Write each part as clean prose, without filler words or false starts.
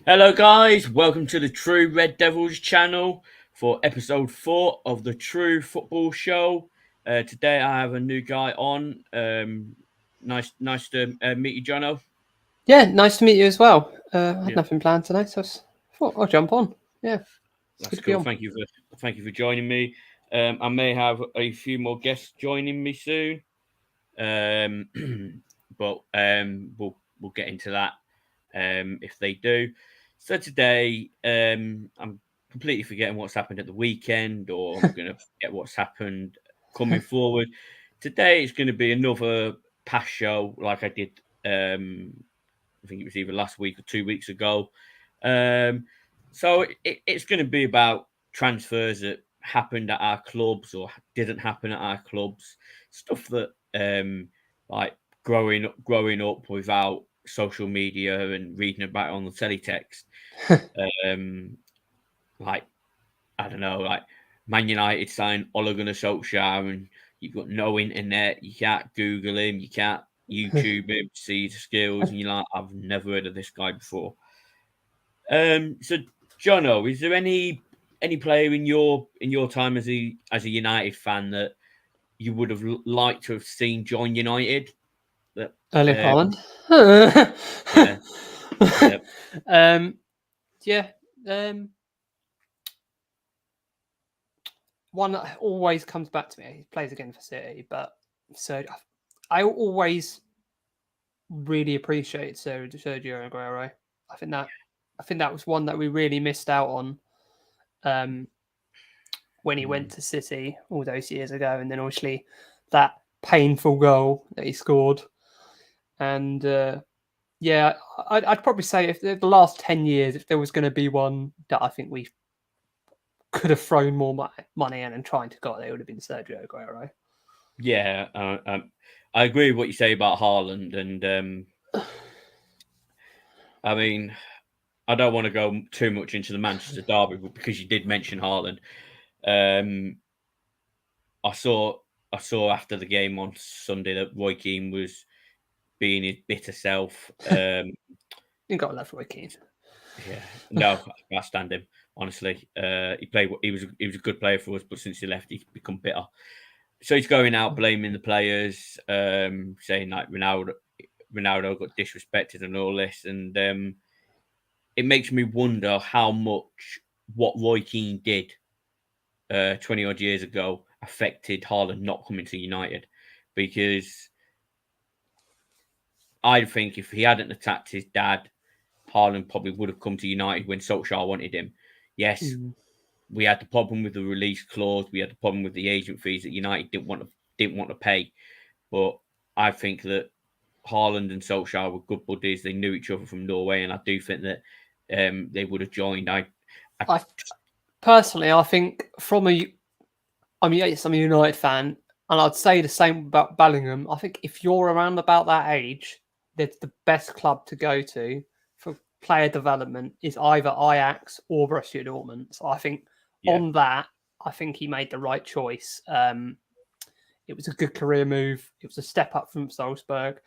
Hello, guys. Welcome to the True Red Devils channel for episode 4 of the True Football Show. Today, I have a new guy on. Nice to meet you, Jono. Yeah, nice to meet you as well. I had Yeah, nothing planned today, so I thought I'll jump on. Yeah, it's good that's to be cool. on. Thank you for joining me. I may have a few more guests joining me soon, um, but we'll get into that if they do. So today, I'm completely forgetting what's happened at the weekend, or I'm going to forget what's happened coming forward. Today, it's going to be another past show like I did. I think it was either last week or 2 weeks ago. Um, so it's going to be about transfers that happened at our clubs or didn't happen at our clubs, stuff that like growing up without social media and reading about it on the teletext. Um, like I don't know, like Man United signed Ole Gunnar Solskjaer, and you've got no internet, you can't Google him, you can't YouTube him, see his skills, and you're like, I've never heard of this guy before. So Jono, is there any player in your time as a United fan that you would have liked to have seen join United? That Erling um, Haaland. yeah, yeah, um, yeah. Um, One that always comes back to me. He plays again for City, but so I always really appreciate Sergio Aguero. I think that I think that was one that we really missed out on um, when he went mm, to City all those years ago, and then obviously that painful goal that he scored. And yeah, I'd probably say if the last 10 years, if there was going to be one that I think we could have thrown more money in and trying to got, it would have been Sergio Aguero. yeah. I agree with what you say about Haaland, and I mean, I don't want to go too much into the Manchester derby, but because you did mention Haaland, um, I saw I saw after the game on Sunday that Roy Keane was being his bitter self. You got to love Roy Keane. Yeah, no, I can't stand him. Honestly, he played. He was a good player for us, but since he left, he's become bitter. So he's going out blaming the players, saying like Ronaldo got disrespected and all this, and it makes me wonder how much what Roy Keane did 20 odd years ago affected Haaland not coming to United, because I think if he hadn't attacked his dad, Haaland probably would have come to United when Solskjaer wanted him. Yes, Mm. we had the problem with the release clause. We had the problem with the agent fees that United didn't want to pay. But I think that Haaland and Solskjaer were good buddies. They knew each other from Norway, and I do think that they would have joined. I I personally, I think yes, I'm a United fan, and I'd say the same about Bellingham. I think if you're around about that age, that's the best club to go to for player development is either Ajax or Borussia Dortmund. So I think yeah, on that, I think he made the right choice. It was a good career move. It was a step up from Salzburg.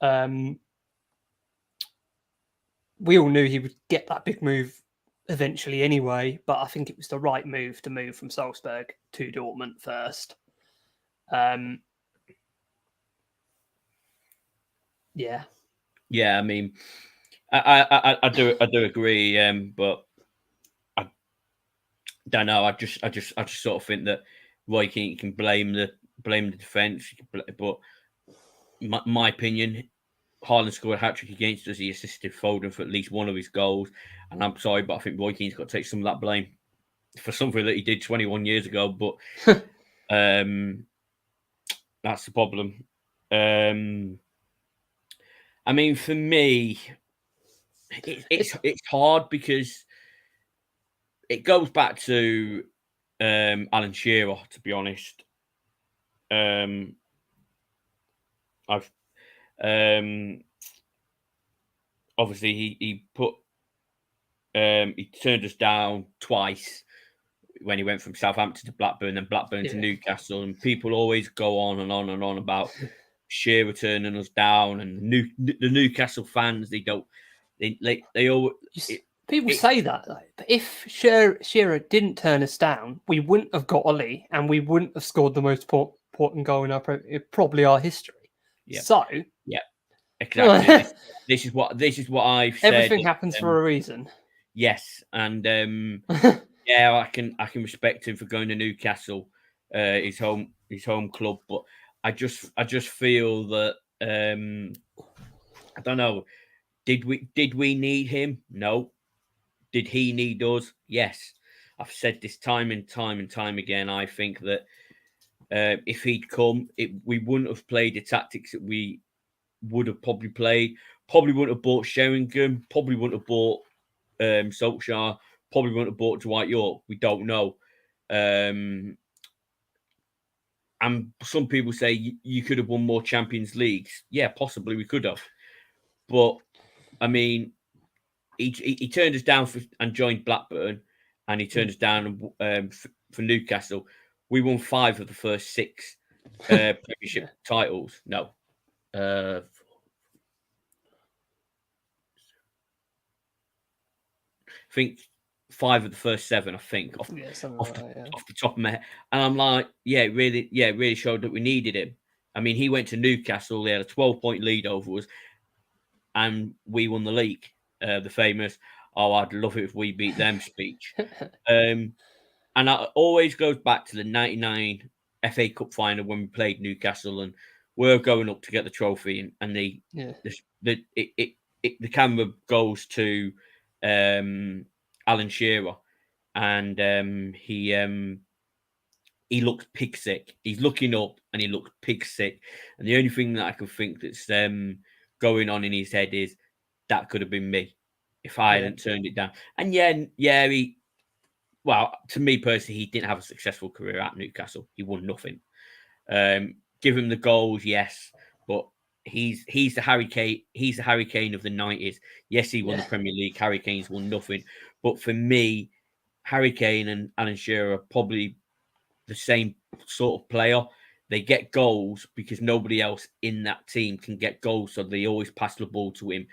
Um, we all knew he would get that big move eventually anyway, but I think it was the right move to move from Salzburg to Dortmund first. Um, yeah, yeah. I mean, I do agree, but I don't know. I just sort of think that Roy Keane can blame the defense, but my opinion, Haaland scored a hat trick against us. He assisted Foden for at least one of his goals, and I'm sorry, but I think Roy Keane's got to take some of that blame for something that he did 21 years ago. But um, that's the problem. Um, I mean, for me, it's it's hard because it goes back to Alan Shearer. To be honest, um, I've um, obviously he turned us down twice when he went from Southampton to Blackburn, then Blackburn to yeah, Newcastle, and people always go on and on and on about Shearer turning us down, and the Newcastle fans, they don't. They all. People say that, though. But if Shearer didn't turn us down, we wouldn't have got Ollie, and we wouldn't have scored the most important goal in probably our history. Yeah. So, yeah, exactly. this is what I've said. Everything happens for a reason. Yes, and yeah, I can respect him for going to Newcastle, his home club. But I just feel that I don't know. Did we need him? No. Did he need us? Yes. I've said this time and time again. I think that if he'd come, we wouldn't have played the tactics that we would have probably played. Probably wouldn't have bought Sheringham. Probably wouldn't have bought Solskjaer. Probably wouldn't have bought Dwight York. We don't know. And some people say you could have won more Champions Leagues. Yeah, possibly we could have. But I mean, he turned us down and joined Blackburn, and he turned us down for Newcastle. We won 5 of the first 6 Premiership titles. No, I think 5 of the first 7. I think off the top of my head, and I'm like, it really showed that we needed him. I mean, he went to Newcastle. They had a 12-point lead over us, and we won the league. The famous, I'd love it if we beat them speech. And it always goes back to the 99 FA Cup final when we played Newcastle and we're going up to get the trophy, and the camera goes to Alan Shearer, and he looks pig sick. He's looking up and he looks pig sick, and the only thing that I can think that's going on in his head is that could have been me if I hadn't turned it down. And to me personally, he didn't have a successful career at Newcastle. He won nothing. Give him the goals, yes, but he's the Harry Kane. He's the Harry Kane of the 90s. Yes, he won the Premier League. Harry Kane's won nothing. But for me, Harry Kane and Alan Shearer are probably the same sort of player. They get goals because nobody else in that team can get goals, so they always pass the ball to him.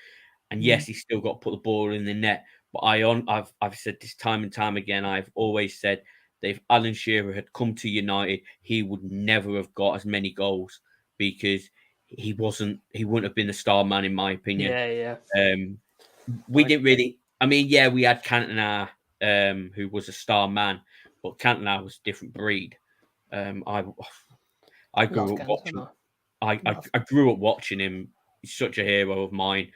And yes, he's still got to put the ball in the net. But I've said this time and time again. I've always said that if Alan Shearer had come to United, he would never have got as many goals because he wouldn't have been the star man, in my opinion. We didn't really. I mean, we had Cantona, who was a star man, but Cantona was a different breed. I grew up watching. I grew up watching him. He's such a hero of mine.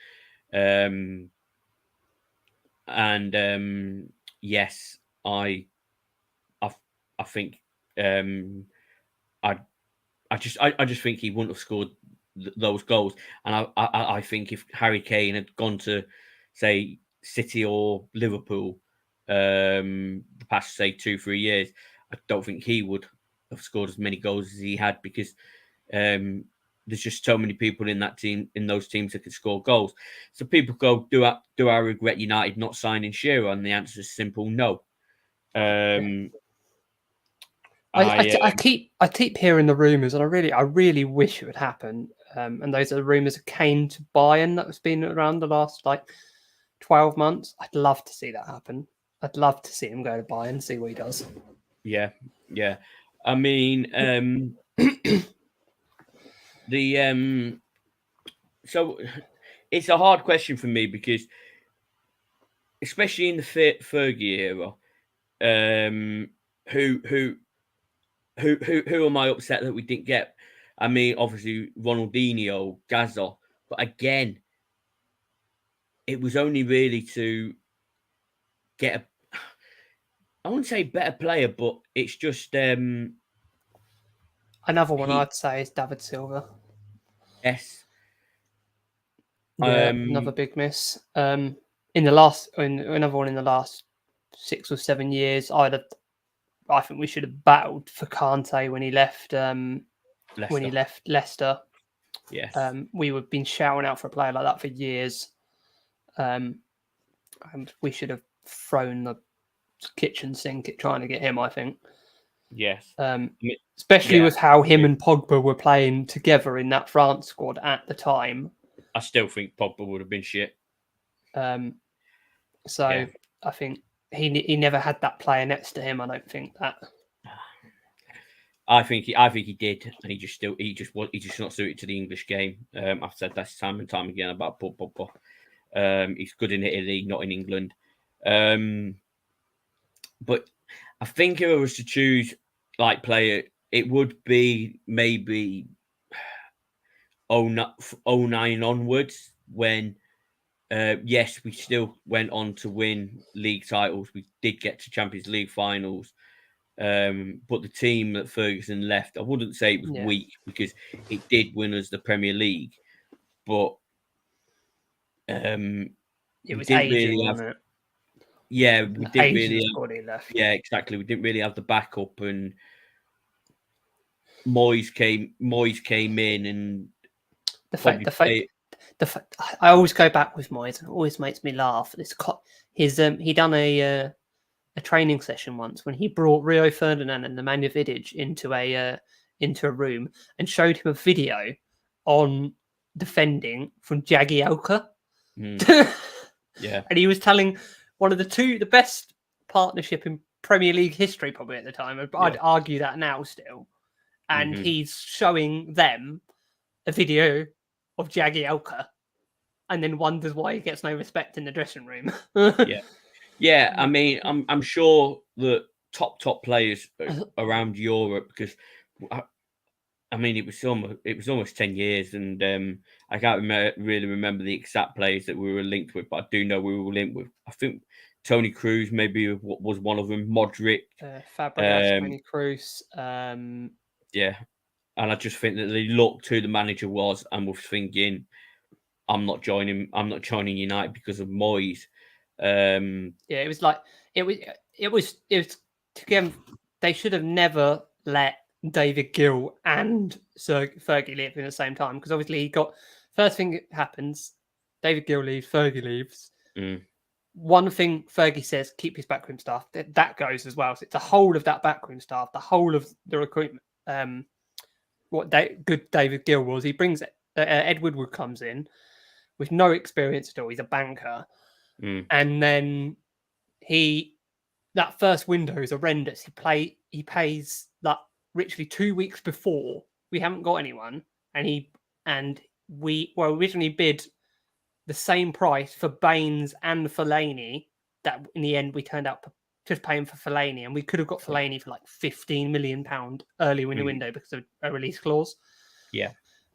Yes, I think I just think he wouldn't have scored those goals, and I think if Harry Kane had gone to say City or Liverpool the past say 2-3 years, I don't think he would have scored as many goals as he had because there's just so many people in that team, in those teams, that could score goals. So people go, do I regret United not signing Shearer? And the answer is simple, no. I keep hearing the rumours, and I really wish it would happen. And those are the rumours of Kane to Bayern that's been around the last 12 months. I'd love to see that happen. I'd love to see him go to Bayern and see what he does. Yeah. I mean, so it's a hard question for me because, especially in the Fergie era, who am I upset that we didn't get? I mean, obviously Ronaldinho, Gazza, but again, it was only really to get I wouldn't say better player, but it's just another one I'd say is David Silva. Yes. Another big miss. Another one in the last 6 or 7 years, I think we should have battled for Kante when he left. Leicester. When he left Leicester. Yes. We would have been shouting out for a player like that for years. And we should have thrown the kitchen sink at trying to get him, I think. Yes. Especially with how him and Pogba were playing together in that France squad at the time. I still think Pogba would have been shit. So Yeah. I think he never had that player next to him. I don't think that. I think he did, and he just not suited to the English game. I've said that time and time again about Pogba. He's good in Italy, not in England. But I think if I was to choose like player, it would be maybe 09 onwards when. Yes, we still went on to win league titles. We did get to Champions League finals. But the team that Ferguson left, I wouldn't say it was weak because it did win us the Premier League, but it was didn't aging, really have. wasn't it? Yeah, we didn't really. Left. Yeah, exactly. We didn't really have the backup, and Moyes came in, and the fact I always go back with Moyes, and it always makes me laugh. He done a training session once when he brought Rio Ferdinand and Nemanja Vidic into a room and showed him a video on defending from Jagielka. Yeah, and he was telling one of the best partnership in Premier League history probably at the time. I'd argue that now still. And he's showing them a video of Jagielka and then wonders why he gets no respect in the dressing room. Yeah. I mean, I'm sure that top players around Europe, because I mean, it was almost 10 years, and I can't really remember the exact players that we were linked with, but I do know we were linked with. I think Tony Cruz maybe was one of them. Modric, Fabregas, Tony Cruz. Yeah, and I just think that the look to the manager was, and was thinking, I'm not joining United because of Moyes. It was like it was again. They should have never let David Gill and Sir Fergie live in the same time, because obviously he got first thing that happens. David Gill leaves, Fergie leaves. One thing Fergie says, keep his backroom staff. That goes as well. So it's the whole of that backroom staff, the whole of the recruitment. Good David Gill was, he brings Ed Woodward comes in with no experience at all. He's a banker, and then that first window is horrendous. He pays that literally 2 weeks before. We haven't got anyone, and we originally bid the same price for Baines and Fellaini. That in the end we turned out just paying for Fellaini, and we could have got Fellaini for like £15 million earlier in the window because of a release clause. Yeah.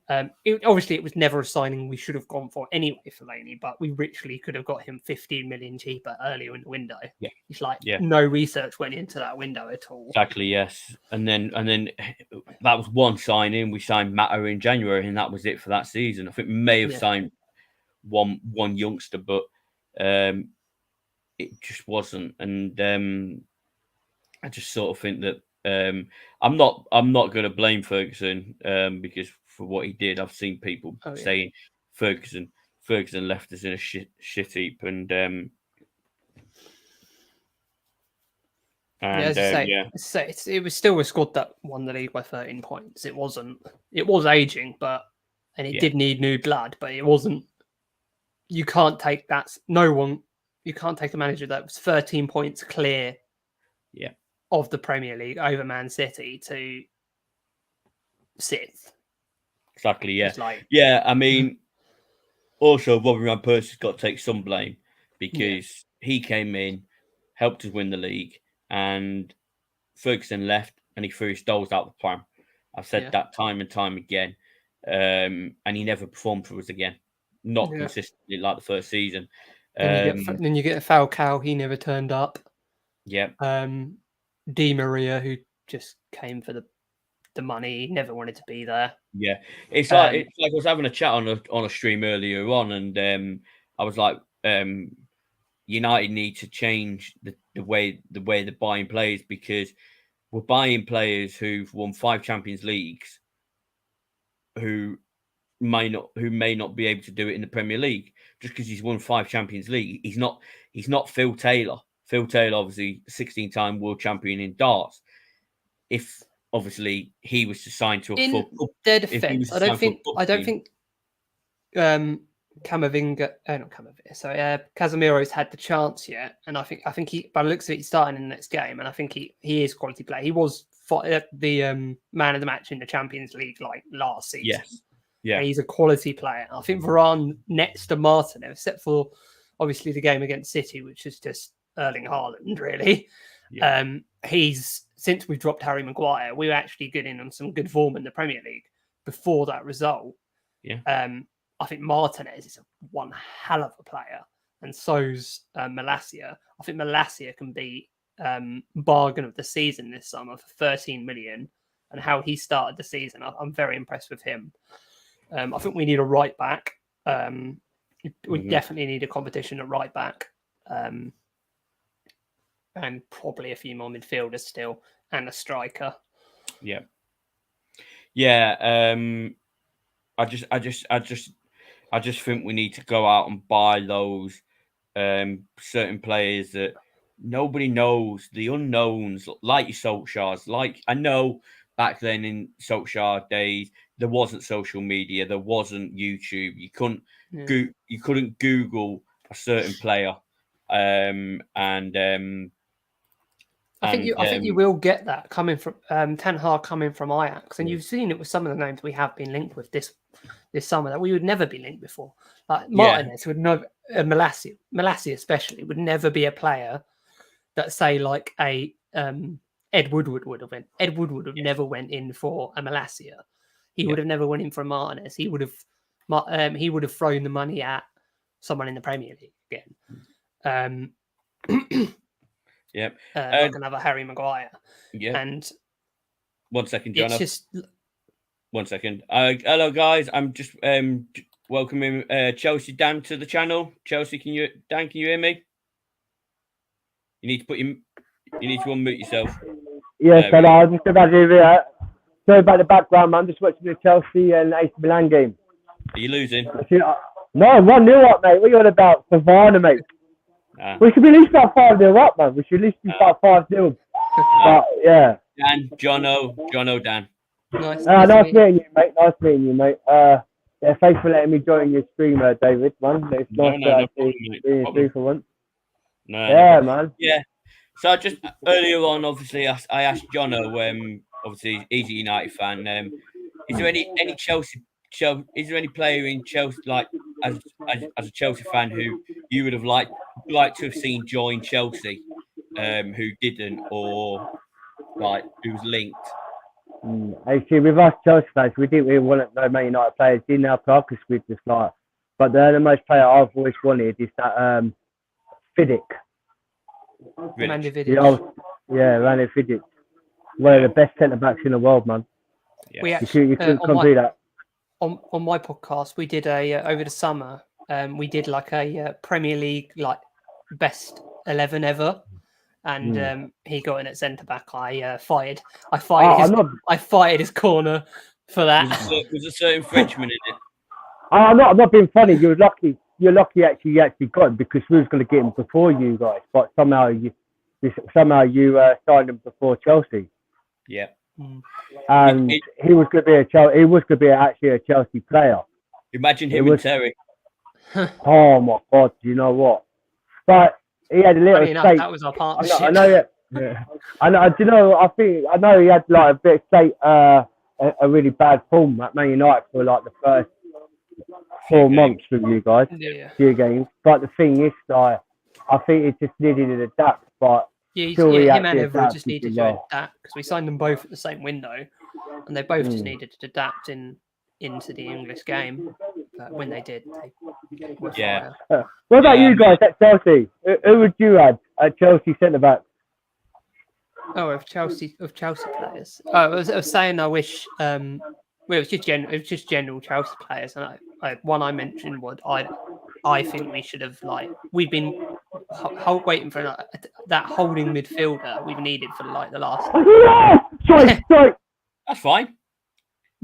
Obviously, it was never a signing we should have gone for anyway, Fellaini, but we literally could have got him 15 million cheaper earlier in the window. Yeah. It's like no research went into that window at all. Exactly, yes. And then that was one signing. We signed Mata in January, and that was it for that season. I think we may have signed one youngster, but it just wasn't. And I just sort of think that I'm not going to blame Ferguson because for what he did. I've seen people saying Ferguson left us in a shit heap, and it was still a squad that won the league by 13 points. It was aging, and it did need new blood, but it wasn't. You can't take that. You can't take a manager that was 13 points clear of the Premier League over Man City to sixth. Exactly, yeah. I mean, also Robin Van Persie's got to take some blame because he came in, helped us win the league, and Ferguson left and he threw his dolls out the pram. I've said that time and time again, and he never performed for us again. Not consistently like the first season. Then you get a Falcao. He never turned up. Yeah. Di Maria, who just came for the money, he never wanted to be there. Yeah, it's like I was having a chat on a stream earlier on, and I was like, United need to change the way they're buying players, because we're buying players who've won 5 Champions Leagues, who may not be able to do it in the Premier League just because he's won 5 Champions League. He's not Phil Taylor. Phil Taylor, obviously 16-time world champion in darts. If obviously he was to sign to a in full their defense, I don't think Camavinga, not Camavinga, sorry, Casemiro's had the chance yet, and I think he, by the looks of it, he's starting in the next game, and I think he is quality player. He was the man of the match in the Champions League like last season. Yes, yeah, and he's a quality player. I think Varane next to Martinez, except for obviously the game against City, which is just Erling Haaland, really. Yeah. He's since we dropped Harry Maguire, we were actually getting on some good form in the Premier League before that result. Yeah. I think Martinez is one hell of a player, and so's Malacia. I think Malacia can be bargain of the season this summer for 13 million, and how he started the season, I'm very impressed with him. I think we need a right back. We definitely need a competition at right back, and probably a few more midfielders still, and a striker. Yeah. I just think we need to go out and buy those certain players that nobody knows, the unknowns, like your Solskjaers. Like, I know back then in Solskjaer days, there wasn't social media, there wasn't YouTube. You couldn't Google a certain player, I think you will get that coming from Ten Hag coming from Ajax, and you've seen it with some of the names we have been linked with this summer that we would never be linked before. Like Martinez would never, Malacia especially would never be a player that say like a Ed Woodward would have went. Ed Woodward would have never went in for a Malacia. He would have never went in for Martinez. He would have thrown the money at someone in the Premier League again. Yep. Like another Harry Maguire. Yeah. And 1 second, John. It's just 1 second. Hello, guys. I'm just welcoming Chelsea Dan to the channel. Chelsea, can you hear me? You need to unmute yourself. Yes, hello. I was just about to sorry about the background, man. I'm just watching the Chelsea and AC Milan game. Are you losing? No, 1-0 up, mate. What are you on about? Savannah, mate. We should be at least about 5-0 up, man. We should at least be about 5-0. But, yeah. Dan, Jono, Dan. Nice meeting you, mate. Nice meeting you, mate. Yeah, thanks for letting me join your stream, David, man. It's nice to see you for once. Man. Yeah. So just earlier on, obviously, I asked Jono, obviously he's a United fan. Is there any Chelsea? Is there any player in Chelsea, like as a Chelsea fan, who you would have liked to have seen join Chelsea, who didn't, or like who was linked? Actually, with us Chelsea fans, we didn't really want no Man United players in our club because we just like. But the most player I've always wanted is that Vidic. Randy Vidic. Randy Vidic. One of the best centre backs in the world, man. Yeah. You couldn't do that. On my podcast, we did over the summer. We did like a Premier League like best 11 ever, and he got in at centre back. I fired his corner for that. Was a certain Frenchman in it? I'm not being funny. You're lucky. You're lucky you actually got him, because we was going to get him before you guys, but somehow you signed him before Chelsea. Yeah. And he was going to be actually a Chelsea player. Imagine him and Terry. Oh my God! You know what? But he had a little state. That was our partnership. I know. Yeah. I know. Do you know? I know he had like a bit of state, a really bad form at Man United for like the first 4 months with you guys, few games. But the thing is, I think it just needed to adapt. But him and Evra just needed to adapt, because we signed them both at the same window, and they both just needed to adapt into the English game. But when they did, they were fire. What about you guys at Chelsea? Who would you add at Chelsea centre back? Oh, of Chelsea players. I was saying I wish. It was just general Chelsea players, and one I mentioned was I think we should have we've been waiting for that holding midfielder we've needed for the last. Sorry. That's fine.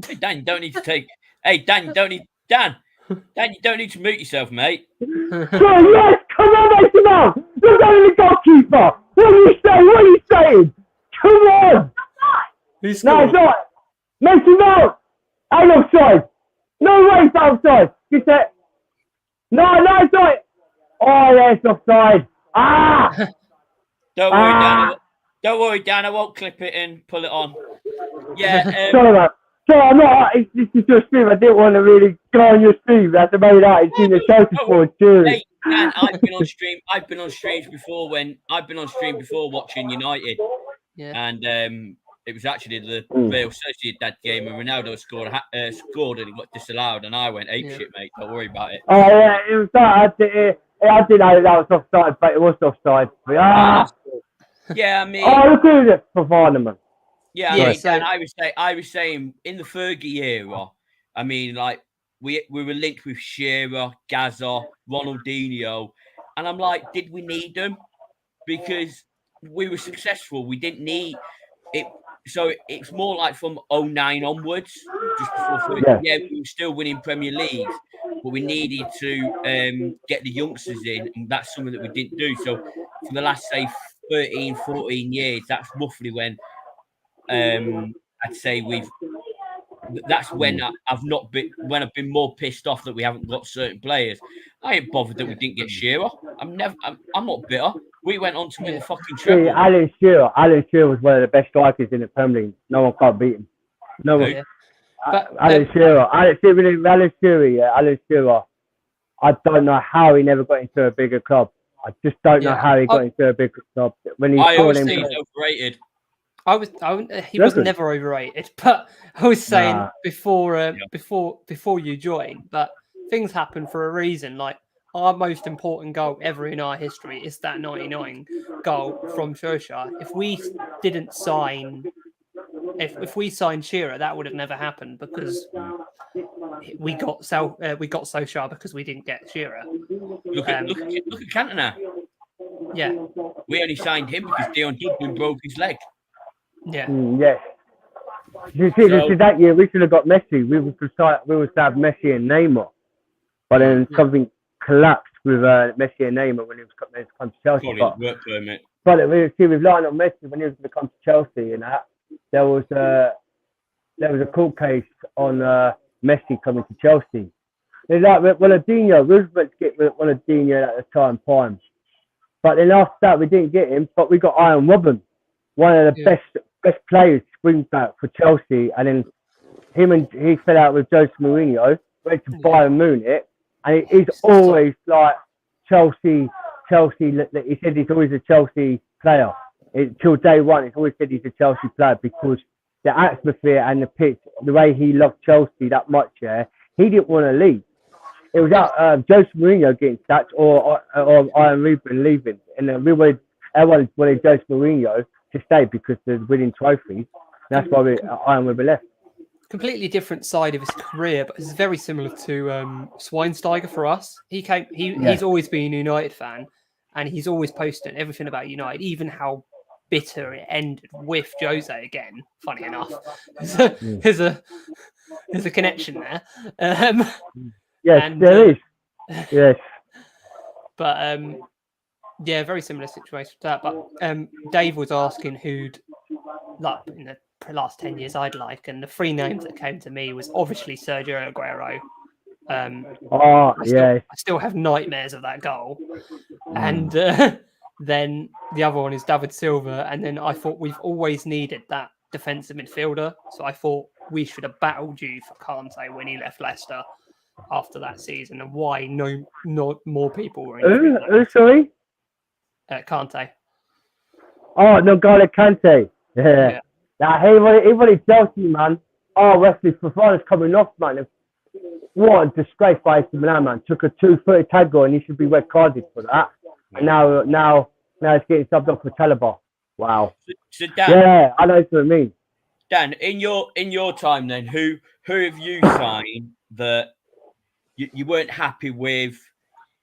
Hey Dan, you don't need to take. Hey Dan, you don't need to mute yourself, mate. Sorry, yes, come on, Mason Mount. You're only the goalkeeper. What are you saying? Come on. No, it's not. Mason Mount. I'm offside. No way, it's outside. You said. No, it's not. Oh, yeah, it's offside. Ah! Don't worry, Dan. Don't worry, Dan. I won't clip it and pull it on. Yeah. Sorry, man. Sorry, I'm not. This is your stream. I didn't want to really go on your stream. That's about that. It's in the Chelsea for cheering. Hey, Dan, I've been on stream. I've been on streams before watching United. Yeah. And it was actually the Real Sociedad game, and Ronaldo scored and it got disallowed, and I went ape shit, mate. Don't worry about it. Oh yeah, it was that. I didn't know that was offside, but it was offside. Yeah, I mean. Oh, look at it for Varneman. Yeah, I mean, Dan, I was saying in the Fergie era. I mean, like we were linked with Shearer, Gazza, Ronaldinho, and I'm like, did we need them? Because we were successful. We didn't need it. So it's more like from 2009 onwards. Just before, we were still winning Premier League, but we needed to get the youngsters in, and that's something that we didn't do. So for the last, say, 13, 14 years, that's roughly when I'd say that's when I've been more pissed off that we haven't got certain players. I ain't bothered that we didn't get Shearer. I'm not bitter. We went on to win the fucking treble. Yeah, Alan Shearer was one of the best strikers in the Premier League. No one can't beat him. No one. Alan Shearer. I don't know how he never got into a bigger club. I just don't know how he got into a bigger club. I always think he's overrated. He was never overrated, but I was saying before you joined that things happen for a reason. Like our most important goal ever in our history is that 99 goal from Solskjaer. If we didn't sign, if we signed Shearer, that would have never happened because we got Solskjaer because we didn't get Shearer. Look at Cantona. Yeah, we only signed him because Dion Dublin broke his leg. Yeah. Yes. You see, this is that year we should have got Messi. We were to have Messi and Neymar, but then something collapsed with Messi and Neymar when he was coming to Chelsea. But we've learned on Messi when he was going to come to Chelsea, and that there was a court case on Messi coming to Chelsea. It's like Ronaldinho. We were supposed to get Ronaldinho at the time, Prime, but then after that we didn't get him. But we got Ian Robben, one of the best players, spring back for Chelsea, and then he fell out with Jose Mourinho, went to Bayern Munich, and he's always like Chelsea. He said he's always a Chelsea player. Till day one, he's always said he's a Chelsea player because the atmosphere and the pitch, the way he loved Chelsea that much, he didn't want to leave. It was Jose Mourinho getting sacked or Ian Robben leaving, and everyone wanted Jose Mourinho to stay because they're winning trophies. That's why Ian Robben left. Completely different side of his career, but it's very similar to Schweinsteiger for us. He's always been a United fan, and he's always posted everything about United, even how bitter it ended with Jose again. Funny enough, there's a connection there. Yes, there is. Yes, but yeah, very similar situation to that. But Dave was asking who'd like in the last 10 years I'd like, and the three names that came to me was obviously Sergio Aguero. I still have nightmares of that goal, and then the other one is David Silva, and then I thought we've always needed that defensive midfielder, so I thought we should have battled you for Kante when he left Leicester after that season, and why not more people were in. Who, sorry? Kante. Oh, no, Kante. Yeah. Nah, he wanted Chelsea, man. Oh, Wesley Fofana's coming off, man. What a disgrace by AC Milan, man. Took a 2-foot tackle and he should be red carded for that. And now it's getting subbed off for Chalobah. Wow. So Dan, yeah, I know what I mean. Dan, in your time then, who have you signed that you weren't happy with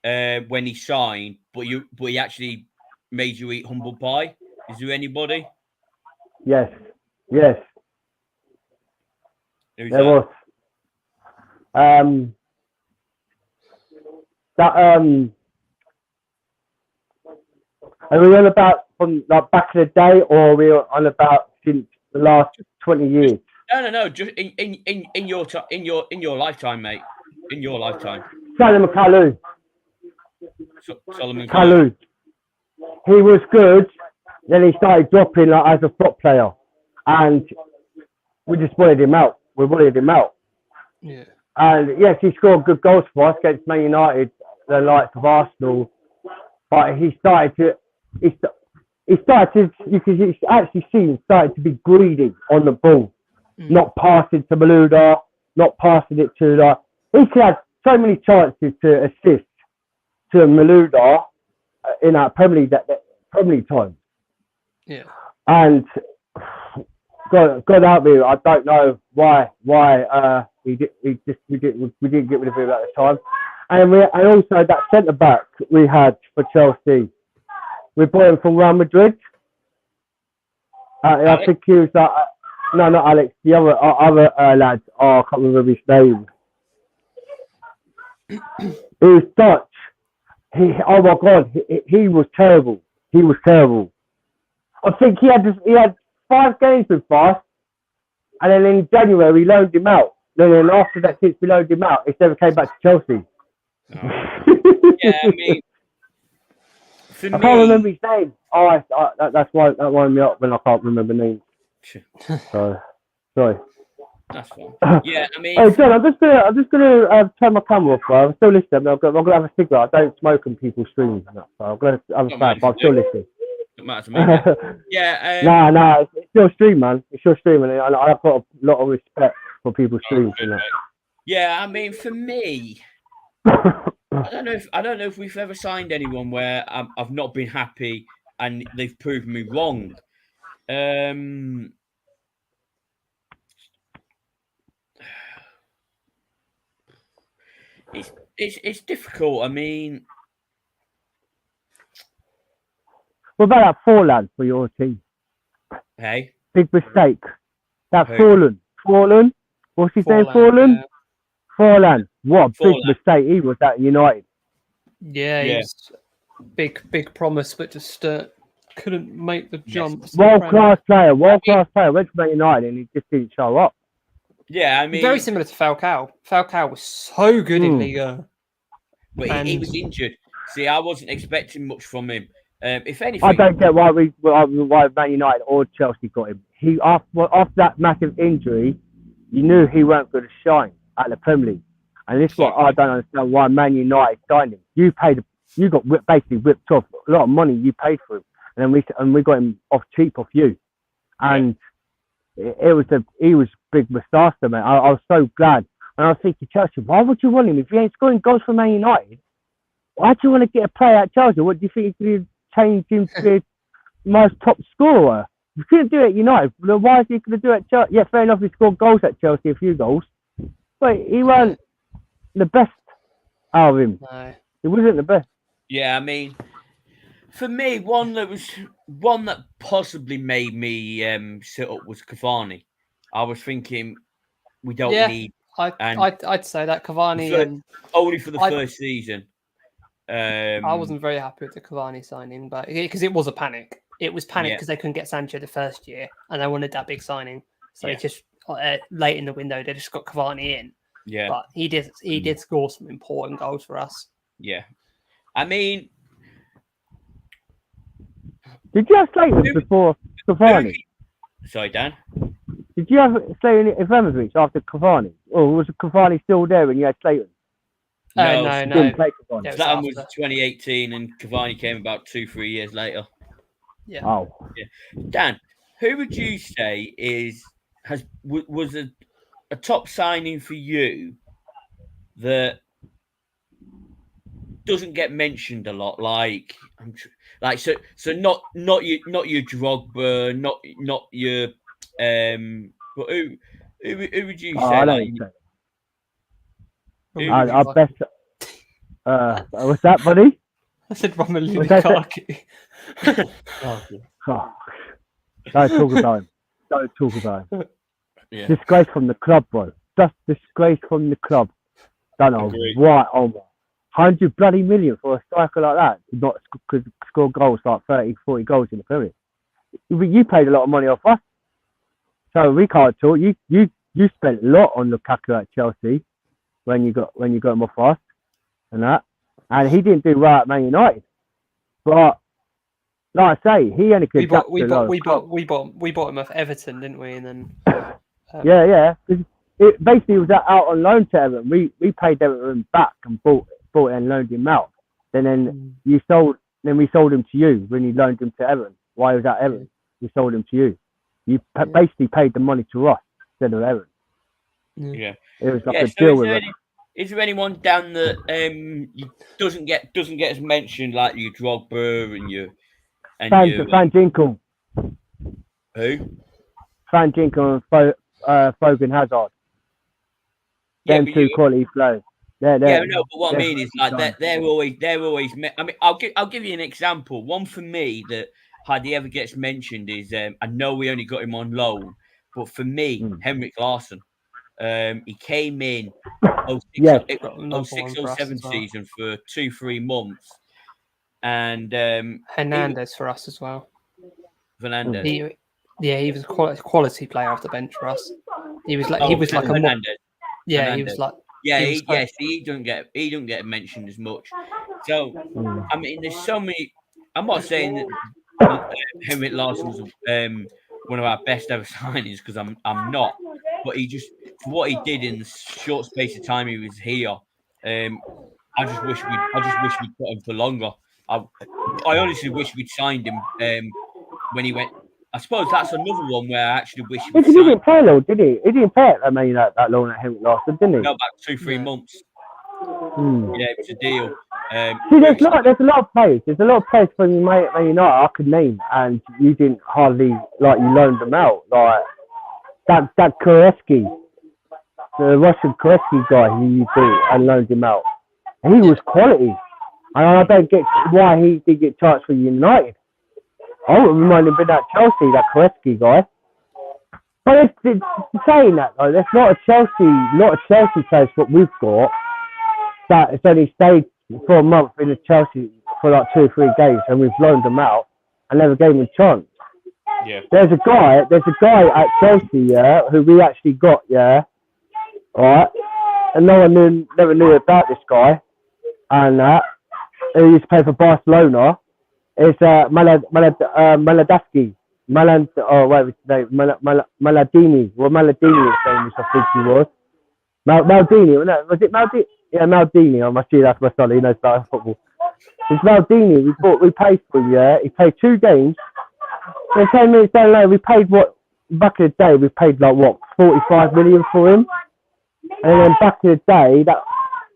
when he signed, but he actually made you eat humble pie? Is there anybody? Yes. There was. Are we on about from like back in the day, or are we on about since the last 20 years? No. Just in your lifetime, mate. In your lifetime. Solomon Kalou. Solomon Kalou. He was good. Then he started dropping like as a flop player, and we just wanted him out. We wanted him out. Yeah. And yes, he scored good goals for us against Man United, the likes of Arsenal. But he started to, you can actually see him started to be greedy on the ball, not passing to Malouda, not passing it to like. He could have so many chances to assist to Malouda in that Premier League time. Yeah. And God help me, I don't know why we didn't get rid of him at the time. And also that centre back we had for Chelsea, we bought him from Real Madrid. I think he was no, not Alex, the other lad. Oh, I can't remember his name. He was Dutch. Oh my God, he was terrible. He was terrible. I think he had 5 games with us, and then in January we loaned him out. And then after that, since we loaned him out, he never came back to Chelsea. Yeah, I mean, for I can't remember his name. Oh, that's why that wound me up when I can't remember names. So, sorry. That's fine. Yeah, I mean. Oh, John, I'm just gonna turn my camera off. Bro. I'm still listening. I'm gonna have a cigarette. I don't smoke on people's streams, so I'm gonna have a fat, but I'm still listening. Don't matter to me. Yeah. No, it's your stream, man. It's your stream, and I've got a lot of respect for people's streams. Yeah, I mean, for me, I don't know if we've ever signed anyone where I've not been happy and they've proven me wrong. It's difficult. I mean, what about that Forlan for your team? Hey, big mistake. That Forlan. What's his name? Forlan. Forlan. What a big mistake he was at United. Yeah, he was big promise, but just couldn't make the jump. World-class player. Went to Man United and he just didn't show up. Yeah, I mean, very similar to Falcao. Falcao was so good in Liga, but he was injured. See, I wasn't expecting much from him. If anything, I don't get why Man United or Chelsea got him. He after that massive injury, you knew he weren't going to shine at the Premier League, and this is what I don't understand why Man United signed him. You got basically whipped off a lot of money. You paid for him, and then we got him off cheap off you, and he was big disaster, man. I was so glad, and I was thinking, Chelsea, why would you want him if he ain't scoring goals for Man United? Why do you want to get a player at Chelsea? What do you think he could change him to the most top scorer? You couldn't do it at United. Why is he going to do it at Chelsea? Yeah, fair enough, he scored goals at Chelsea, a few goals, but he weren't the best out of him. No. He wasn't the best. Yeah, I mean, for me, one that possibly made me sit up was Cavani. I was thinking we don't need. I'd say that Cavani only for the first season. I wasn't very happy with the Cavani signing, but because it was a panic. It was panic because they couldn't get Sancho the first year, and they wanted that big signing. So it just late in the window they just got Cavani in. Yeah, but he did score some important goals for us. Yeah, I mean, did you have Slayton before Cavani? Sorry, Dan. Did you have Slayton Ibrahimovic after Cavani, or was Cavani still there when you had Slayton? No. That was 2018, and Cavani came about 2-3 years later. Yeah. Oh. Yeah. Dan, who would you say was a top signing for you that doesn't get mentioned a lot? So not your Drogba, not your but who would you say? I don't know. I bet. What's that, buddy? I said Romelu Lukaku. Don't talk about him. Don't talk about him. Yeah. Disgrace from the club, bro. Just disgrace from the club. Don't know why. Oh my. 100 bloody million for a striker like that not could score goals like 30, 40 goals in the Premier League. You paid a lot of money off us, so we can't talk. You spent a lot on Lukaku at Chelsea when you got him off us. and that, and he didn't do well at Man United. But like I say, he only could. We bought him off Everton, didn't we? And then yeah. It basically was out on loan to Everton. We paid Everton back and bought it and loaned him out. Then we sold him to you when you loaned him to Everton. While he was at Everton, we sold him to you. You basically paid the money to us instead of Everton. Yeah, it was like a deal with it. Is there anyone down that doesn't get as mentioned like your Drogba and your Van Ginkel? Who? Van Ginkel and Foden Hazard. Them two quality players. No, but what I mean is like they're always. I mean, I'll give you an example. One for me that hardly ever gets mentioned is I know we only got him on loan, but for me, Henrik Larsson. He came in 06-07 season for 2-3 months, and Hernandez for us as well. Fernandez. He was a quality player off the bench for us. He was like a Hernandez. He was like he don't get mentioned as much. So I mean, there's so many. I'm not saying that Henrik Larsson was one of our best ever signings because I'm not, but what he did in the short space of time he was here, I just wish we'd put him for longer. I honestly wish we'd signed him when he went. I suppose that's another one where I actually wish. He didn't play long, did he? He didn't play at Man United that long at Henrik Larsson, didn't he? No, about 2-3 months. Yeah, it was a deal. See, there's a lot of players. There's a lot of players from Man United I could name, and you didn't hardly you loaned them out. Like that Koreski, the Russian Koreski guy who you beat and loaned him out. He was quality, and I don't get why he didn't get charged for United. I wouldn't mind him being at Chelsea, that Koreski guy. But it's saying that though, there's not a Chelsea place what we've got that has only stayed for a month in the Chelsea for like 2 or 3 games, and we've loaned them out and never gave him a chance. Yeah. There's a guy at Chelsea, who we actually got, right, and no one never knew about this guy, and who used to play for Barcelona. It's Maladowski. Maladini. Well, Maladini is famous, I think he was. Maldini, was it Maldini? Yeah, Maldini. I must see that's my son. He knows about football. It's Maldini. We paid for him. He played 2 games. Then 10 minutes down the line, we paid back in the day. We paid 45 million for him. And then back in the day,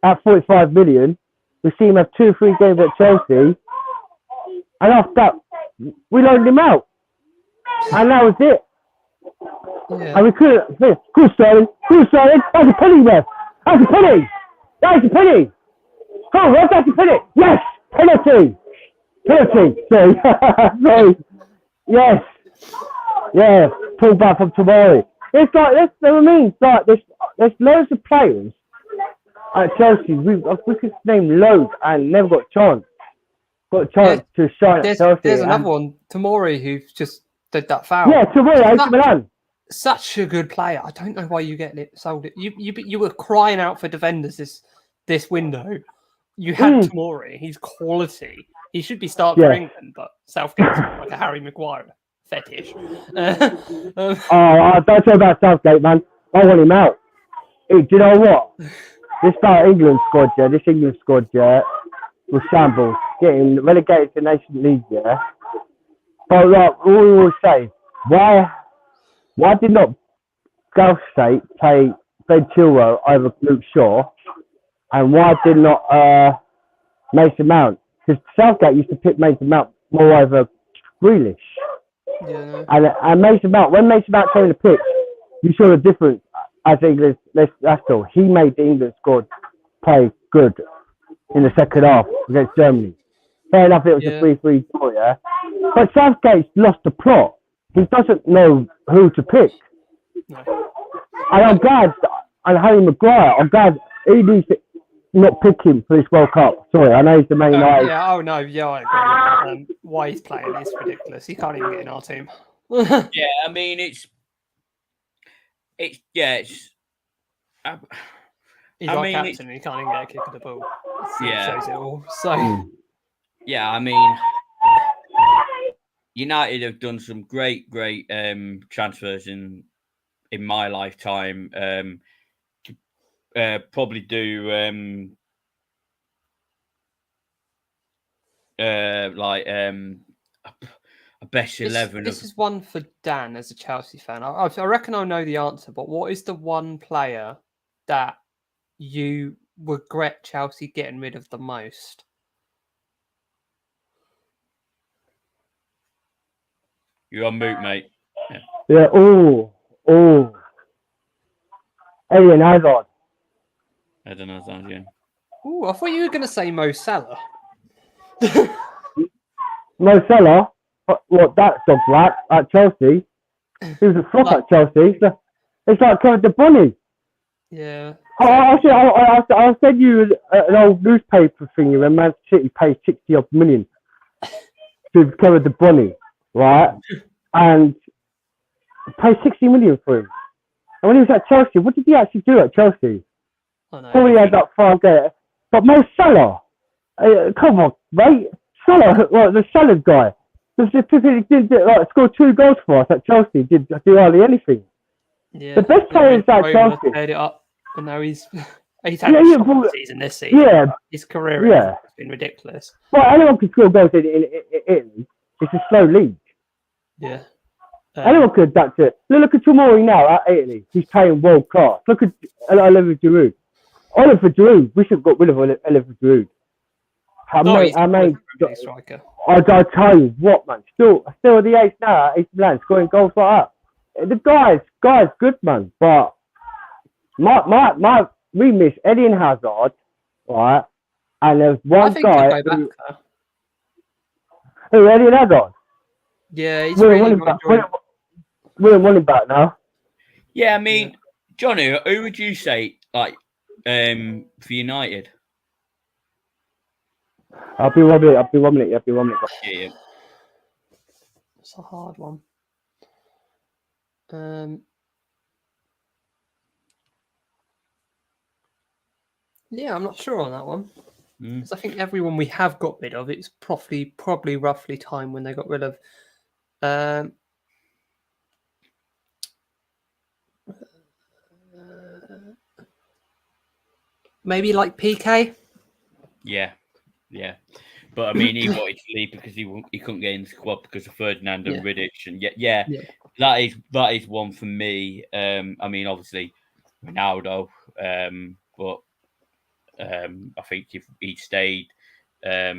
that 45 million, we see him have 2 or 3 games at Chelsea. And after that, we loaned him out. And that was it. Yeah. And we couldn't. Good starting. That's a penny, ref. That's a penny. Oh, that's a penny. Yes, penalty. Sorry. Yes. Yeah. Pull back from tomorrow. It's like this. I mean, like there's loads of players at Chelsea. We could name loads and never got a chance. Got a chance to shine at Chelsea. There's another one, Tomori, who just did that foul. Yeah, Tomori, Milan. Such a good player. I don't know why you sold it. You were crying out for defenders this window. You had Tomori. He's quality. He should be starting for England, but Southgate's like a Harry Maguire fetish. Don't talk about Southgate, man. I want him out. Hey, do you know what? This England squad, was shambles. Getting relegated to Nation League, But like we always say, why did not Southgate play Ben Chilwell over Luke Shaw, and why did not Mason Mount? Because Southgate used to pick Mason Mount more over Grealish. Yeah. And Mason Mount, when Mason Mount came in the pitch, you saw the difference as England. That's all. He made the England squad play good in the second half against Germany. Fair enough, it was a 3-3 draw, But Southgate's lost the plot. He doesn't know who to pick. No. And I'm glad, and Harry Maguire, I'm glad he needs to not pick him for this World Cup. Sorry, I know he's the main guy. I agree. Why he's playing is ridiculous. He can't even get in our team. Yeah, I mean, He's our captain and he can't even get a kick of the ball. Yeah. Shows it all. So yeah, I mean, United have done some great transfers in my lifetime. Probably do a best 11. This is one for Dan as a Chelsea fan. I reckon I know the answer, but what is the one player that you regret Chelsea getting rid of the most? You're on mute, mate. Yeah. Oh. Eden Hazard. Eden Hazard, yeah. Oh, I thought you were going to say Mo Salah. Mo Salah. What that dog black at Chelsea? He was a flop at Chelsea. It's like Kevin De Bruyne. Yeah. I'll send you an old newspaper thing when Man City pays 60 odd million to Kevin De Bruyne, right? And pay 60 million for him. And when he was at Chelsea, what did he actually do at Chelsea? Probably had that far gate. But Mo Salah, come on, mate. Salah, the Salah guy. He didn't score 2 goals for us at Chelsea. Did hardly anything. Yeah. The best players at Chelsea. Made it up, and now he's had a season this season. Yeah, his career has been ridiculous. Well, anyone can score goals in Italy. It's a slow league. Yeah. Anyone could adapt it. Look at Tomori now at Italy. He's playing world class. Look at Oliver Giroud. We should have got rid of Oliver Giroud. I tell you what, man. Still at the age now, AC Milan scoring goals like that. The guy's good, man. But we miss Eden Hazard, right? And there's one guy. Who Eden Hazard? Yeah, he's really we're running back now. Yeah, I mean, Johnny, who would you say for United? I'll be 1 minute. Yeah. It's a hard one. Yeah, I'm not sure on that one. Because I think everyone we have got rid of, it's probably roughly time when they got rid of. Maybe like PK. Yeah. But I mean, he wanted to leave because he couldn't get in the squad because of Ferdinand and Vidic, and that is one for me. I mean, obviously Ronaldo, but I think if he stayed, I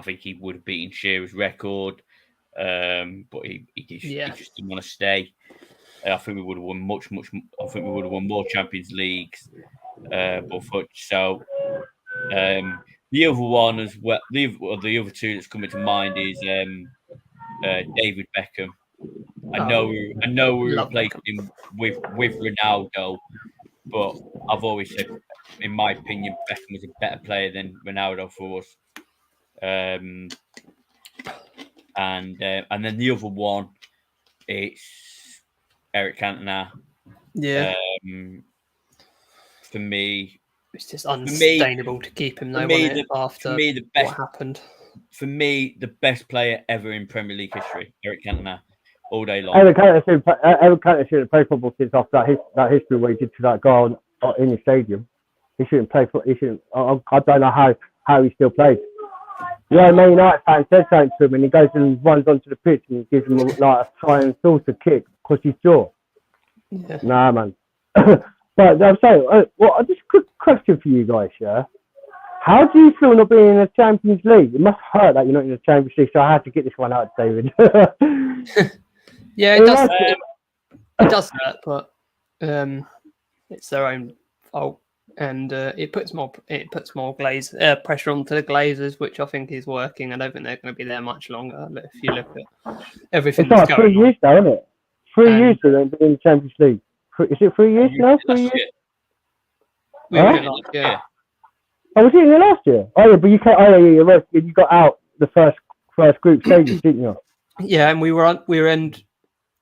think he would have beaten Shearer's record. But he just didn't want to stay. I think we would have won much. I think we would have won more Champions Leagues. The other one as well, the other two that's coming to mind is David Beckham. I know we replaced him with Ronaldo, but I've always said, in my opinion, Beckham was a better player than Ronaldo for us. And then the other one, it's Eric Cantona. Yeah. For me, it's just unsustainable to keep him after what happened. For me, the best player ever in Premier League history, Eric Cantona, all day long. Eric Cantona shouldn't play football since after that history where he did to that guy in the stadium. He shouldn't play football. He shouldn't. I don't know how he still plays. Yeah, Man United fan said something to him, and he goes and runs onto the pitch and gives him like a try and saucer kick across his jaw. Yeah. Nah, man. But I'm saying, just a quick question for you guys, yeah? How do you feel not being in the Champions League? It must hurt that you're not in the Champions League, so I had to get this one out, David. Yeah, it does hurt, but it's their own fault, and it puts more pressure onto the Glazers, which I think is working. I don't think they're going to be there much longer. If you look at everything, it's like 3 years now, isn't it? 3 years to them in the Champions League. Is it 3 years now? 3 years? We were in it last year. Oh, was it in the last year? Oh yeah, but you can't. Oh yeah, you got out the first group stages, didn't you? Yeah, and we were in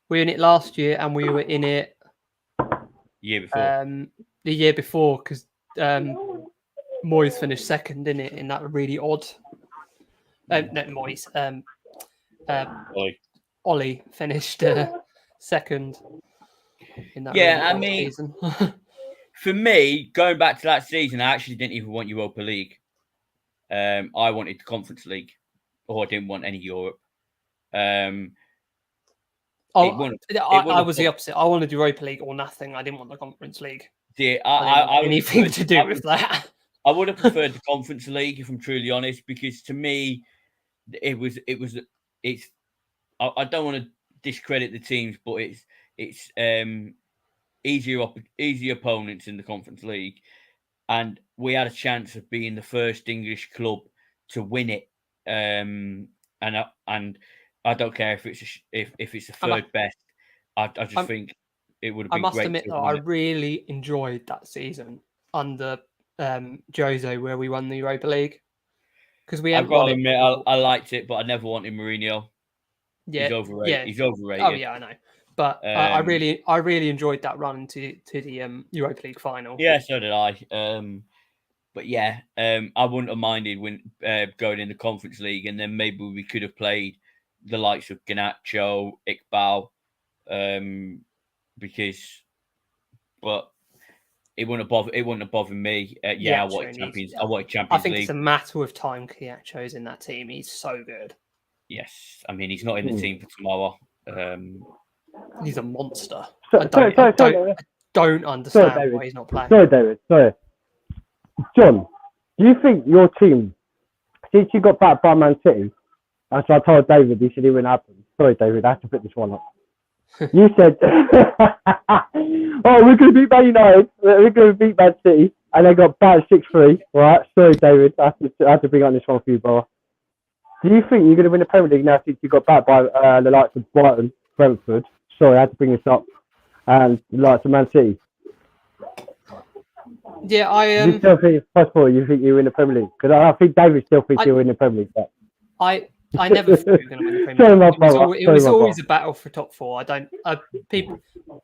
it last year, and we were in it year before. The year before, because Moyes finished second, didn't it? In that really odd. Not Moyes. Ollie finished second in that. Yeah, really I odd mean, season. For me, going back to that season, I actually didn't even want Europa League. I wanted the Conference League, or I didn't want any Europe. I was the opposite. I wanted Europa League or nothing. I didn't want the Conference League. Yeah, I anything to do with that. I would have preferred the Conference League, if I'm truly honest, because to me, it's. I don't want to discredit the teams, but it's easier opponents in the Conference League, and we had a chance of being the first English club to win it. And I don't care if it's the third best. I just think it would have been. I must admit, though, I really enjoyed that season under Jose, where we won the Europa League, because we. I've got to admit, I liked it, but I never wanted Mourinho. Yeah, he's overrated. Yeah. He's overrated. Oh yeah, I know. But I really enjoyed that run to the Europa League final. Yeah, so did I. But yeah, I wouldn't have minded when going in the Conference League, and then maybe we could have played the likes of Garnacho, Iqbal, but it wouldn't have bothered me. I wanted Champions. I wanted Champions League. I think it's a matter of time. Garnacho's in that team. He's so good. Yes, I mean he's not in the team for tomorrow. He's a monster. I don't understand why he's not playing. Sorry, David. Sorry. John, do you think your team, since you got backed by Man City, as I told David, he said it wouldn't happen. Sorry, David, I have to put this one up. You said, we're going to beat Man United, we're going to beat Man City, and they got battered 6-3. Right? Sorry, David, I have to bring on this one for you, bro. Do you think you're going to win the Premier League now since you got backed by the likes of Brighton, Brentford? Sorry, I had to bring this up. And the likes of Man City. Yeah, You still think, first of all, you think you win the Premier League? Because I think David still thinks you'll win the Premier League. But... I never thought we were going to win the Premier League. It was always a battle for top four.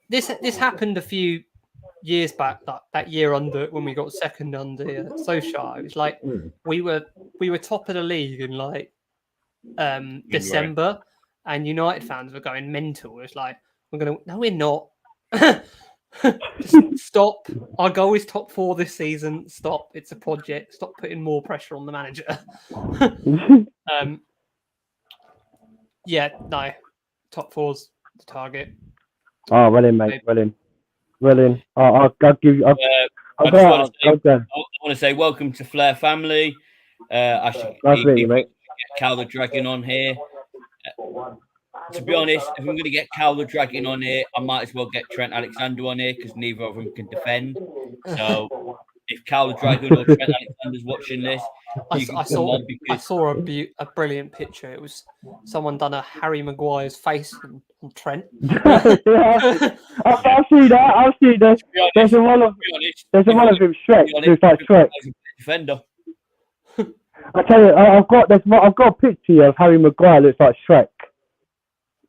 This happened a few years back. That year when we got second under Solskjaer, it was like we were top of the league in like December, and United fans were going mental. It's like we're not. Just stop. Our goal is top four this season. Stop. It's a project. Stop putting more pressure on the manager. No. Top four's the target. Oh, well in, mate. Well in. I'll give you. I want to say welcome to Flair family. I should get Cal the Dragon on here. To be honest, if I'm going to get Cal the Dragon on here, I might as well get Trent Alexander on here because neither of them can defend. So if Cal the Dragon or Trent Alexander's watching this, I saw a brilliant picture. It was someone done a Harry Maguire's face on Trent. I've seen that. There's a one of him Shrek. Looks like Shrek. Defender. I tell you, I've got a picture of Harry Maguire looks like Shrek.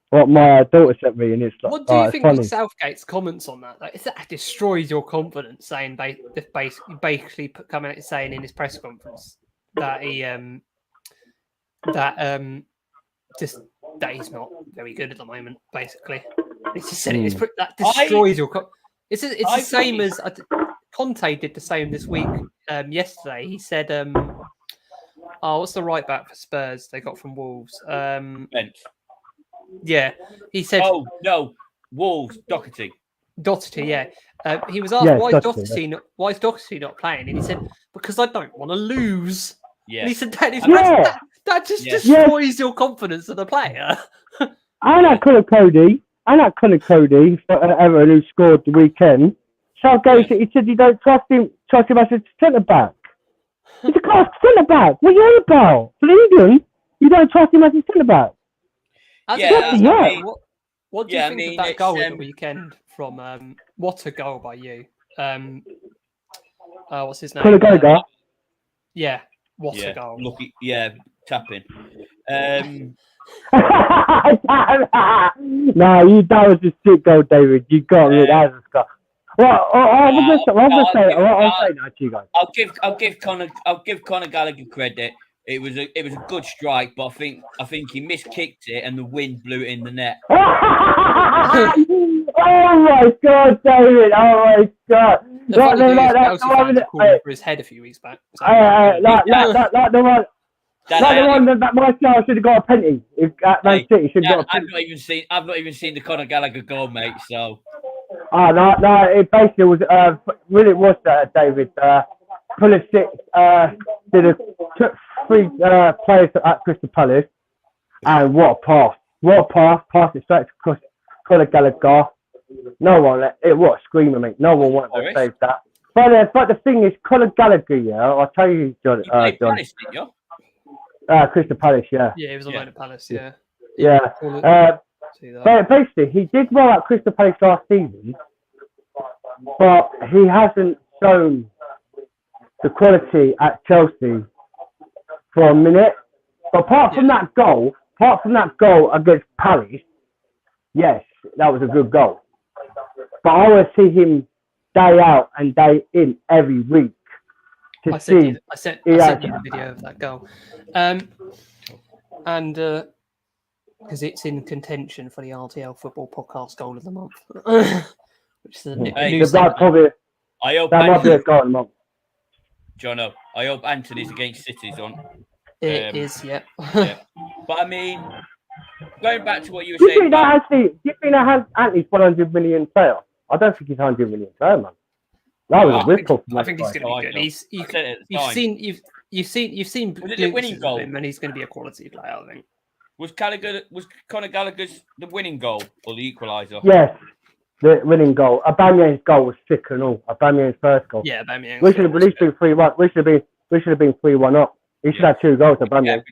What my daughter sent me, and it's like. What do you think of Southgate's comments on that? Like, that destroys your confidence, saying basically coming out saying in his press conference that he that he's not very good at the moment. Basically, he just said that destroys your. It's the same as Conte did the same this week. Yesterday, he said, what's the right back for Spurs they got from Wolves? Bench. Yeah, he said. Oh no, Wolves, Doherty. Yeah. He was asked why is Doherty not playing, and he said because I don't want to lose. Yeah. And he said that just destroys your confidence as a player. And that Connor Cody, Everton who scored the weekend. Southgate, he said you don't trust him as a centre back. He's a class centre back. What are you on about? For England, you don't trust him as a centre back. What do you think of that goal at the weekend from what a goal by you? What's his name? Kulagoga. Yeah, what a goal. Lucky, tapping. That was a sick goal, David. You got it. That was a goal. Well, I was going to say, I'll say that to you guys. I'll give Conor Gallagher credit. It was a good strike, but I think he miskicked it and the wind blew it in the net. Oh my God, David! Oh my God! That was for his head a few weeks back. So. Like the one. The one that Martial should have got a penalty. At Man City should have got a penalty. I've not even seen the Conor Gallagher goal, mate. So. No. It basically was. Really, it was David. Pulisic took 3 players at Crystal Palace, and what a pass! What a pass! Pass it straight to Conor Gallagher. No one. It was screaming, mate. No one wanted to save that. But the thing is, Conor Gallagher. Yeah, I'll tell you, John. Palace, didn't you? Crystal Palace, yeah. Yeah, he was on loan at Palace, yeah. But basically, he did well at Crystal Palace last season, but he hasn't shown the quality at Chelsea for a minute. But apart from that goal against Palace, yes, that was a good goal. But I want to see him day out and day in every week. I sent you the video of that goal. And because it's in contention for the RTL Football Podcast Goal of the Month. Which is a new that might be a goal of the month. Jono, I hope Anthony's against City's on. It is, yeah. But I mean, going back to what you were saying. Do you think that Anthony's 100 million player? I don't think he's 100 million player, man. That was a whistle. I think he's going to be good. You've seen the winning goal, and he's going to be a quality player. I think. Was Conor Gallagher's the winning goal or the equaliser? Yes, the winning goal. Aubameyang's goal was sick and all. Aubameyang's first goal. Yeah, Aubameyang. We should have at least been 3-1. We should have been 3-1 up. He should have 2 goals. Aubameyang. Yeah.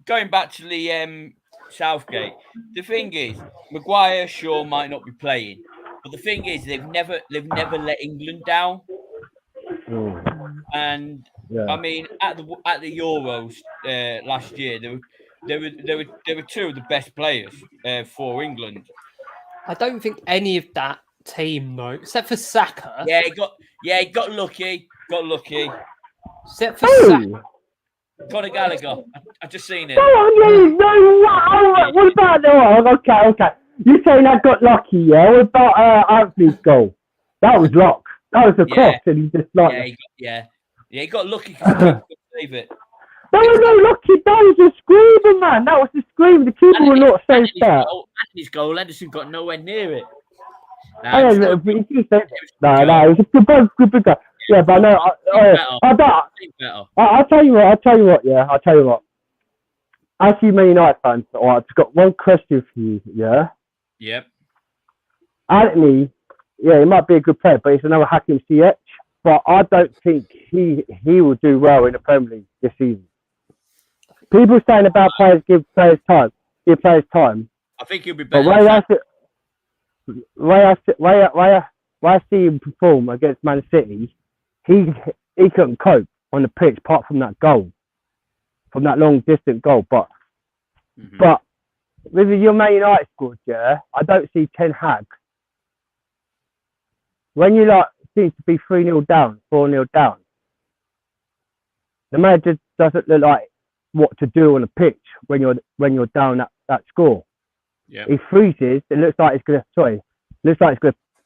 Going back to the Southgate, the thing is, Maguire sure might not be playing, but the thing is, they've never let England down. And I mean, at the Euros last year, there were 2 of the best players for England. I don't think any of that team, though, except for Saka. Yeah, he got lucky. Except for Saka. Conor Gallagher. I've just seen it. What about that? Okay. You're saying I got lucky, yeah? What about Anthony's goal? That was luck. That was a cross, and he just like. Yeah, he got lucky because he couldn't save it. That was no lucky. That was a screamer, man. That was a scream. The keeper will not save that. Anthony's goal, Henderson got nowhere near it. No, it was a good goal. Yeah, but no, I'll tell you what. Yeah, I'll tell you what. As you Man United fans, I've got one question for you. Yeah. Yep. Anthony, yeah, he might be a good player, but he's another Hakim Ziyech. But I don't think he will do well in the Premier League this season. People saying about players give players time. I think he'll be better. But why I see him perform against Man City, he couldn't cope on the pitch apart from that goal, from that long distance goal. But with your Man United squad, yeah, I don't see Ten Hag. When you seem to be 3-0 down, 4-0 down, the manager doesn't look like what to do on the pitch when you're down that score. Yeah. He freezes. It looks like he's gonna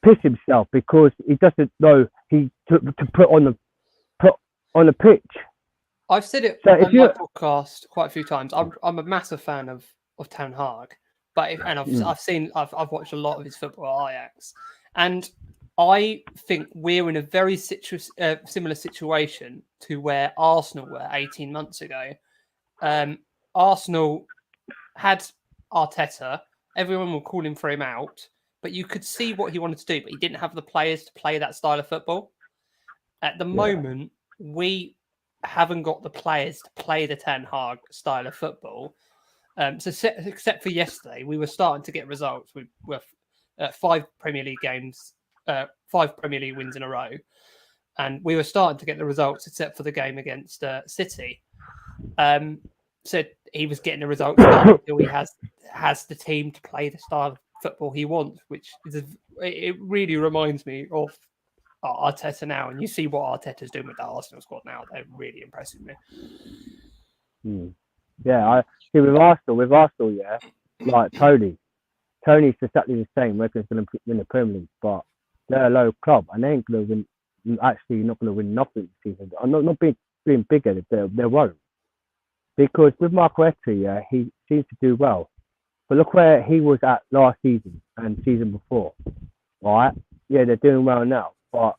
piss himself because he doesn't know to put on the pitch. I've said it on my podcast quite a few times. I'm a massive fan of Ten Hag, I've watched a lot of his football at Ajax, and I think we're in a very similar situation to where Arsenal were 18 months ago. Arsenal had Arteta. Everyone were calling for him out, but you could see what he wanted to do, but he didn't have the players to play that style of football. At the moment, we haven't got the players to play the Ten Hag style of football. Except for yesterday, we were starting to get results. We were 5 Premier League games, 5 Premier League wins in a row, and we were starting to get the results, except for the game against City. So he was getting the results until he has the team to play the style of football he wants, which is it really reminds me of Arteta now, and you see what Arteta's doing with that Arsenal squad now. They're really impressing me. Yeah, I see with Arsenal, yeah, like Tony's exactly the same. Reckon's going to win the Premier League, but they're a low club and they ain't going to win. Actually, not going to win nothing this season. I'm not being bigger. They won't, because with Marco Etty, yeah, he seems to do well. But look where he was at last season and season before. All right, yeah, they're doing well now. But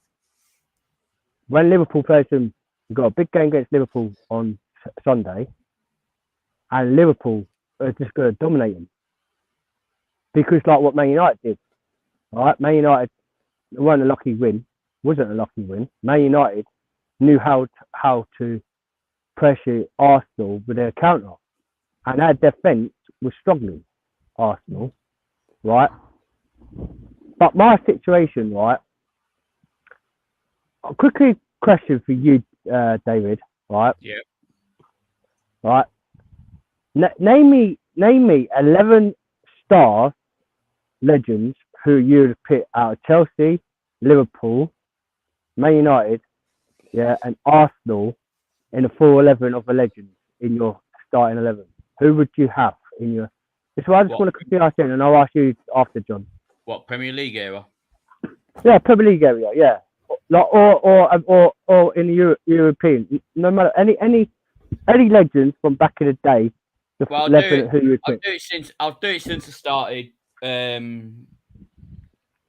when Liverpool plays them, we've got a big game against Liverpool on Sunday, and Liverpool are just going to dominate them. Because like what Man United did, all right, Man United wasn't a lucky win. Man United knew how to pressure Arsenal with their counter, and our defence was struggling. Arsenal, right? But my situation, right? A quickly question for you, David, right? Yeah. Right. Name me 11 star legends who you would pick out of Chelsea, Liverpool, Man United, yeah, and Arsenal in the full 11 of the legends in your starting 11. Who would you have in your? So I just want to quickly ask you, and I'll ask you after, John. What, Premier League era? Yeah, Premier League area, yeah. Like, or in the European, no matter any legends from back in the day. Well, who you would pick. I'll do it since I started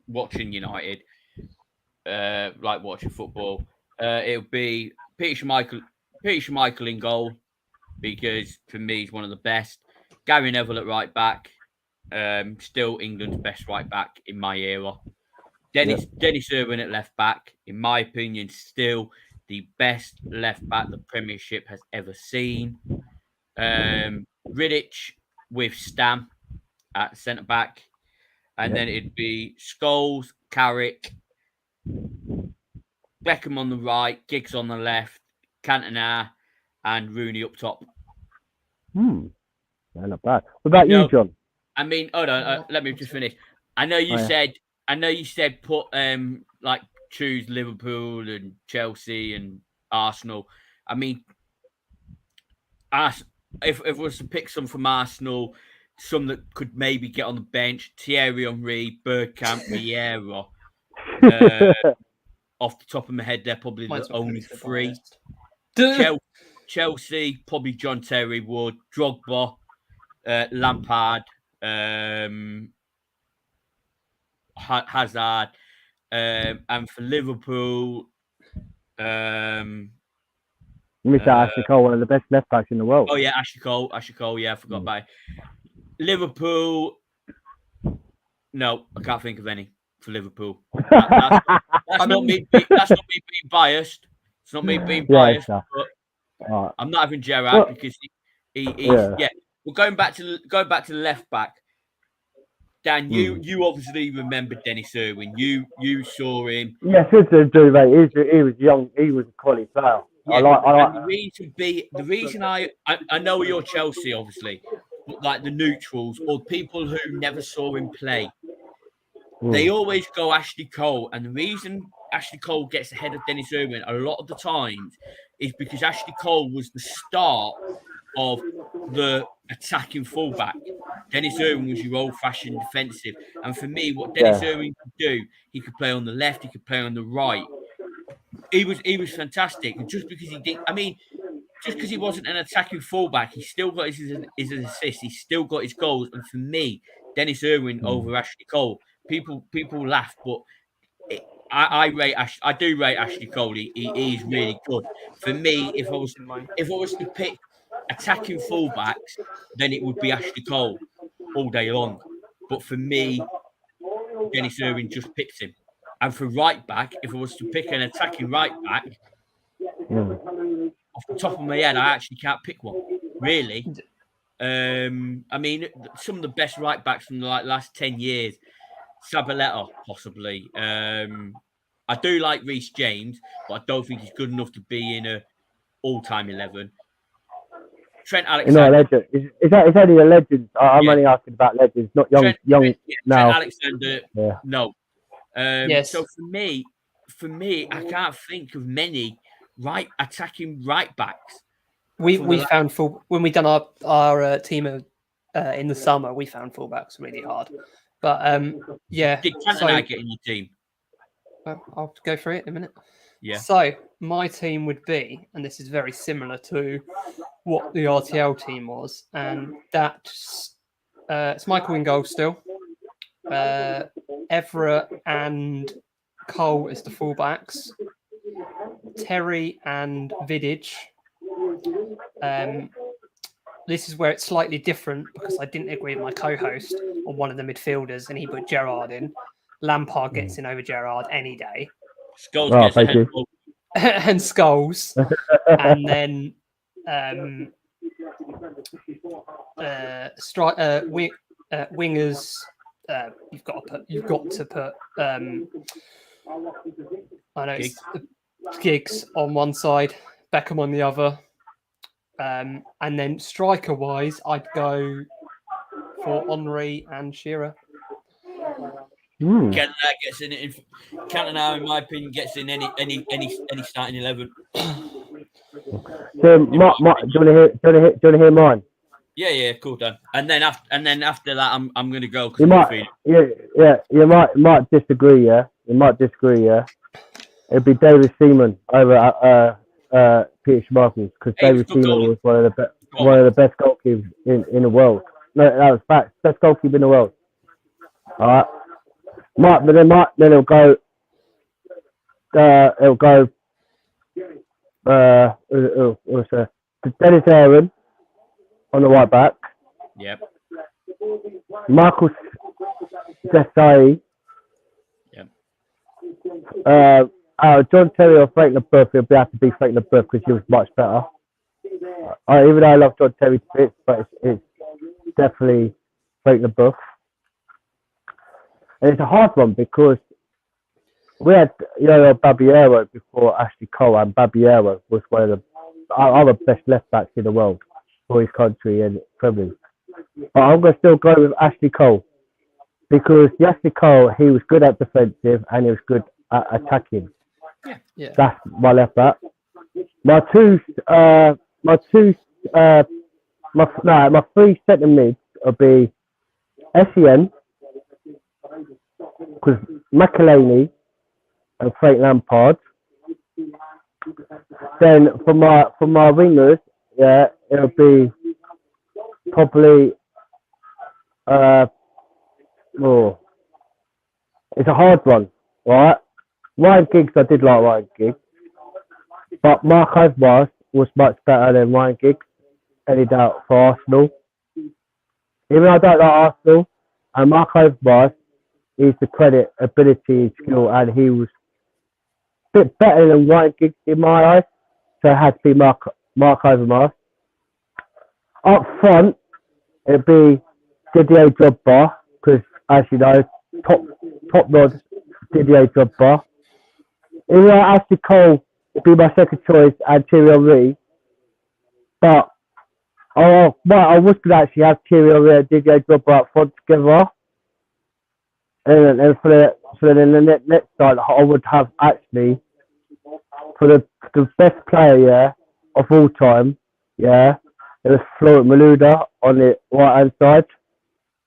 watching United, like watching football. It'll be Peter Schmeichel in goal, because for me he's one of the best. Gary Neville at right back, still England's best right back in my era. Dennis Irwin at left back, in my opinion, still the best left back the Premiership has ever seen. Riddich with Stam at centre back, and then it'd be Scholes, Carrick, Beckham on the right, Giggs on the left, Cantona, and Rooney up top. Not bad. What about you, John? I mean, hold on, let me just finish. I know you said put like choose Liverpool and Chelsea and Arsenal. I mean, if it was to pick some from Arsenal, some that could maybe get on the bench, Thierry Henry, Bergkamp, Vieira. Off the top of my head, they're probably the only three. Chelsea, probably John Terry Wood, Drogba, Lampard, Hazard, and for Liverpool, Mr. Ashley Cole, one of the best left backs in the world. Oh yeah, Ashley Cole. Yeah, I forgot about it. Liverpool. No, I can't think of any for Liverpool. That's not me being biased. It's not me being biased. But I'm not having Gerrard because he's Well, going back to the left back, Dan, you obviously remember Dennis Irwin. You saw him. Yes, he was young. He was a quality player. Yeah, the reason I know you're Chelsea, obviously, but like the neutrals or people who never saw him play, they always go Ashley Cole, and the reason Ashley Cole gets ahead of Dennis Irwin a lot of the times is because Ashley Cole was the start of the attacking fullback. Dennis Irwin was your old-fashioned defensive, and for me, what Dennis Irwin could do, he could play on the left, he could play on the right. He was fantastic, and just because he wasn't an attacking fullback, he still got his assists, he still got his goals, and for me, Dennis Irwin over Ashley Cole. People laugh, but I do rate Ashley Cole. He is really good. For me, if I was to pick attacking fullbacks, then it would be Ashley Cole all day long. But for me, Dennis Irwin just picks him. And for right back, if I was to pick an attacking right back, off the top of my head, I actually can't pick one. Really. I mean, some of the best right backs from the last 10 years, Zabaleta, possibly. I do like Reece James, but I don't think he's good enough to be in a all-time 11. Trent Alexander. Legend. It's only a legend. I'm only asking about legends, not young now. Trent Alexander, no. So for me, I can't think of many attacking right backs. We found when we done our team in the summer, we found fullbacks really hard. But yeah. Did Cantona get in your team? I'll go through it in a minute. Yeah. So my team would be, and this is very similar to what the RTL team was, and that's it's Michael in goal still. Everett and Cole as the fullbacks. Terry and Vidic. This is where it's slightly different because I didn't agree with my co-host on one of the midfielders, and he put Gerrard in. Lampard gets in over Gerrard any day. Scholes thank you. And Scholes. And then wingers. You've got to put. I know it's Giggs on one side, Beckham on the other, and then striker-wise, I'd go for Henry and Shearer. Cantona gets in it. Cantona, in my opinion, gets in any starting 11. So, do you want to hear mine? Yeah, cool, Dan. And then after that, I'm going to go. You might disagree. Yeah, you might disagree. Yeah, it'd be David Seaman over Peter Schmeichel because David Seaman was one of the best goalkeepers in the world. No, that was fact. Best goalkeeper in the world. All right. Then it'll go. Dennis Aaron on the right back. Yep. Michael Desai. Yep. John Terry or Frank LeBeuf. It'll be have to be Frank LeBeuf because he was much better. Even though I love John Terry to bits, but it's definitely Frank LeBeuf. And it's a hard one because we had Babiero before Ashley Cole, and Babiero was one of the other best left backs in the world for his country and Premier League. But I'm going to still go with Ashley Cole because Ashley Cole, he was good at defensive and he was good at attacking. Yeah. That's my left back. My three centre mids will be SEN. Because McElhaney and Frank Lampard. Then for my wingers, yeah, it'll be probably it's a hard one, right? Ryan Giggs, I did like Ryan Giggs, but Mark Overmars was much better than Ryan Giggs. Any doubt for Arsenal? Even though I don't like Arsenal, and Mark Overmars is the credit, ability, skill, and he was a bit better than Ryan Giggs in my eyes. So it had to be Mark Overmars. Up front, it'd be Didier Drogba, because as you know, top notch Didier Drogba. Even though Ashley Cole would be my second choice and Thierry Henry, but I was going to actually have Thierry Henry and Didier Drogba up front together. And for the next side, I would have actually for the best player, yeah, of all time, yeah, it was Florent Malouda on the right hand side.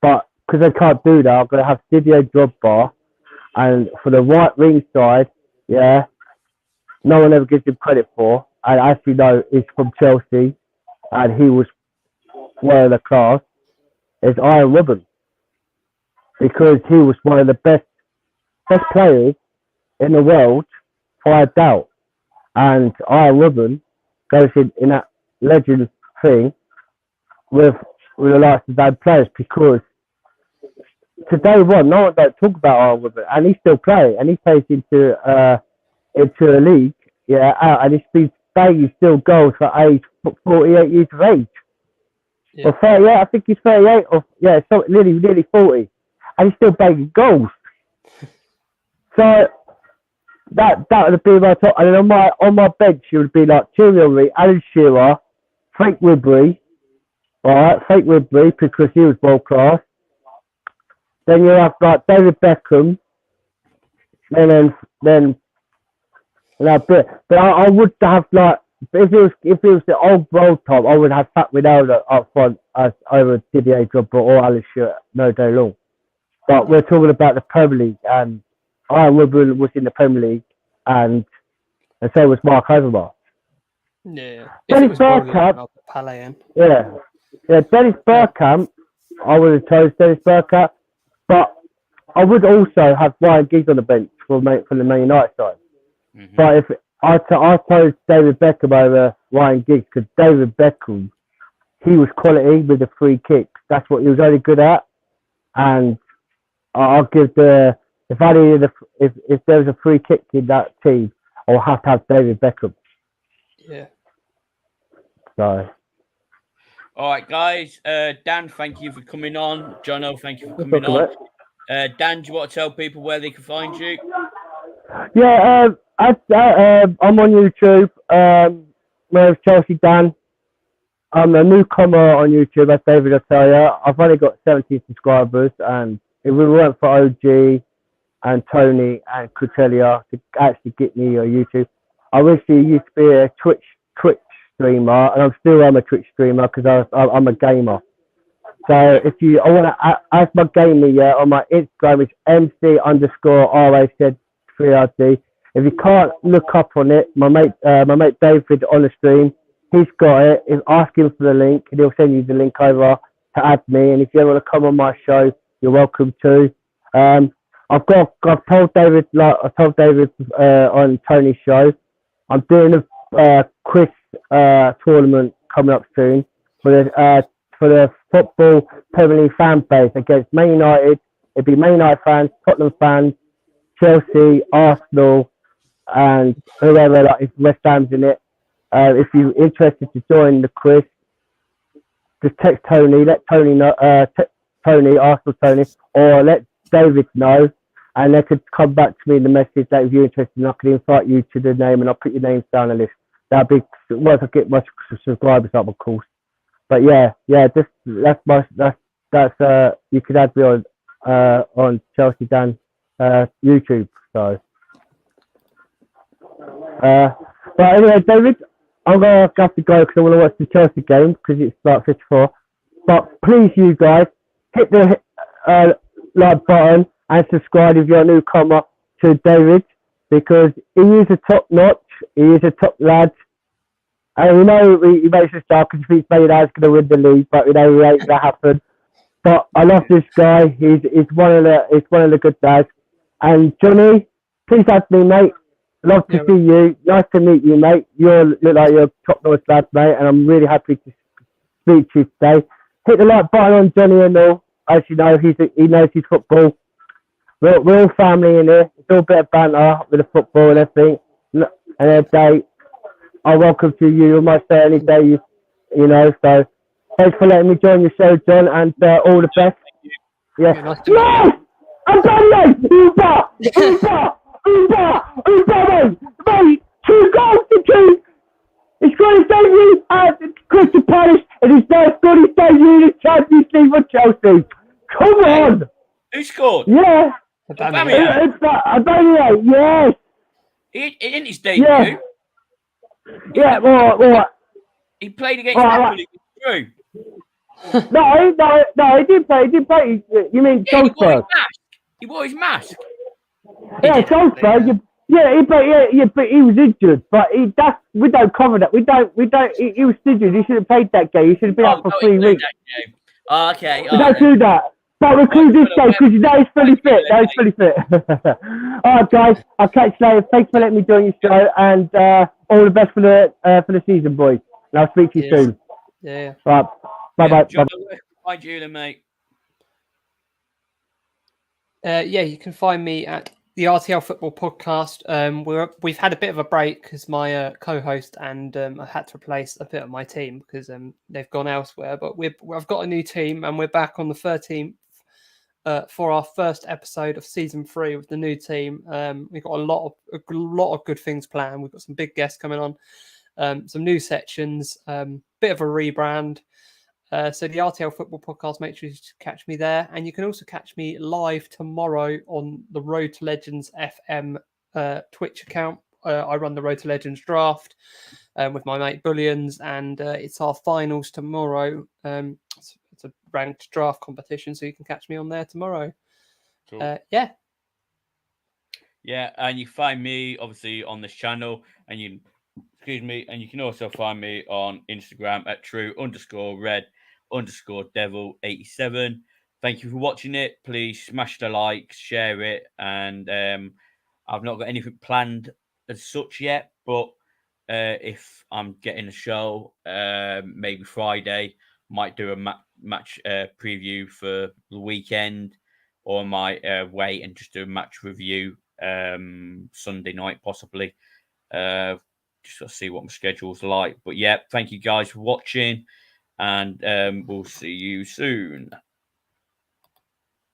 But because I can't do that, I'm gonna have Didier Drogba, and for the right wing side, yeah, no one ever gives him credit for, and as you know, he's from Chelsea, and he was one of the class. Is Arjen Robben. Because he was one of the best players in the world, without doubt. And Arjen Robben goes in that legend thing with the likes of those players because today no one don't talk about Arjen Robben, and he's still playing, and he plays into a league, yeah, and he's been banging still goals for age 48 years of age. Yeah. Or 38, I think he's 38, or yeah, so nearly 40. And he's still banging goals. So that would be my top. And then on my bench, it would be like Thierry Henry, Alan Shearer, Frank Ribery, right? Frank Ribery because he was world class. Then you have like David Beckham, then No, but I would have like if it was the old world time, I would have Pat Ronaldo up front as over Didier Drogba or Alan Shearer no day long. But we're talking about the Premier League, and Ian Woodward was in the Premier League, and so was Mark Overmars. Yeah. Dennis Bergkamp. Yeah. Dennis Bergkamp. I would have chose Dennis Bergkamp, but I would also have Ryan Giggs on the bench for the Man United side. Mm-hmm. But if I chose David Beckham over Ryan Giggs, because David Beckham, he was quality with the free kicks. That's what he was only good at, and I'll give if there was a free kick in that team, I'll have to have David Beckham. Yeah. So. All right, guys. Dan, thank you for coming on. Jono, thank you for coming on. Dan, do you want to tell people where they can find you? Yeah, I'm on YouTube. Where's Chelsea Dan? I'm a newcomer on YouTube, as David will tell you. I've only got 70 subscribers, and if we weren't for OG and Tony and Cutelia to actually get me on YouTube, I wish he used to be a Twitch streamer, and I'm a Twitch streamer because I'm a gamer. So if I want to add my gaming, on my Instagram is MC_RAZ3RD. If you can't look up on it, my mate David on the stream, he's got it. Ask him for the link, and he'll send you the link over to add me. And if you ever want to come on my show, you're welcome to. I've told David on Tony's show, I'm doing a quiz tournament coming up soon for the football Premier League fan base against Man United. It'd be Man United fans, Tottenham fans, Chelsea, Arsenal, and whoever, like if West Ham's in it. If you're interested to join the quiz, just text Tony, let Tony know, Arsenal Tony, or let David know, and they could come back to me in the message that if you're interested, and I can invite you to the name, and I'll put your names down the list. That'd be once I get my subscribers up, of course. But yeah, that's you could add me on Chelsea Dan YouTube. So, but anyway, David, I'm gonna have to go because I want to watch the Chelsea game because it's like 54. But please, you guys, hit the like button and subscribe if you're a newcomer to David, because he is a top notch. He is a top lad. And we know he makes us start because he thinks Man United's going to win the league, but we know it ain't going to happen. But I love this guy. He's one of the good lads. And Johnny, please add me, mate. Love to see you. Nice to meet you, mate. You look like you're a top-notch lad, mate, and I'm really happy to speak to you today. Hit the like button on Johnny and all. As you know, he knows his football. We're all family in here. It's all a bit of banter with the football and everything. And every day, I'm welcome to you. You might say any day, you know. So, thanks for letting me join your show, John, and all the best. Yes. Yes! Antonio! Uber! Mate! 2 goals to 2! He's got his debut at Crystal Palace, and he's now got his debut in the Champions League for Chelsea. Come on! Who scored? Yeah! Aubameyang, yes! In his debut? Yeah, well, he played against Napoli. True. No, he didn't play. You mean Salzburg? He wore his mask. Yeah, Salzburg. Yeah, but he was injured. But we don't cover that. We don't. He was injured. He should have played that game. He should have been out for 3 weeks. Oh, okay. We don't do that. But we could this game because he's fully fit. All right, guys. I'll catch you later. Thanks for letting me join your show, and all the best for the season, boys. And I'll speak to you soon. Yeah. Right. Bye. Find you then, mate. You can find me at the RTL Football Podcast. We've had a bit of a break because my co-host and I had to replace a bit of my team because they've gone elsewhere. But I've got a new team and we're back on the 13th for our first episode of season 3 with the new team. We've got a lot of good things planned. We've got some big guests coming on, some new sections, bit of a rebrand. So the RTL Football Podcast, make sure you catch me there. And you can also catch me live tomorrow on the Road to Legends FM Twitch account. I run the Road to Legends draft with my mate Bullions, and it's our finals tomorrow. It's a ranked draft competition, so you can catch me on there tomorrow. Cool. Yeah. Yeah, and you find me obviously on this channel, and you can also find me on Instagram at true_red_devil87. Thank you for watching it. Please smash the like, share it, and I've not got anything planned as such yet, but if I'm getting a show, maybe Friday, might do a match preview for the weekend, or I might wait and just do a match review Sunday night possibly. Just to see what my schedule's like. But yeah, thank you guys for watching, and we'll see you soon.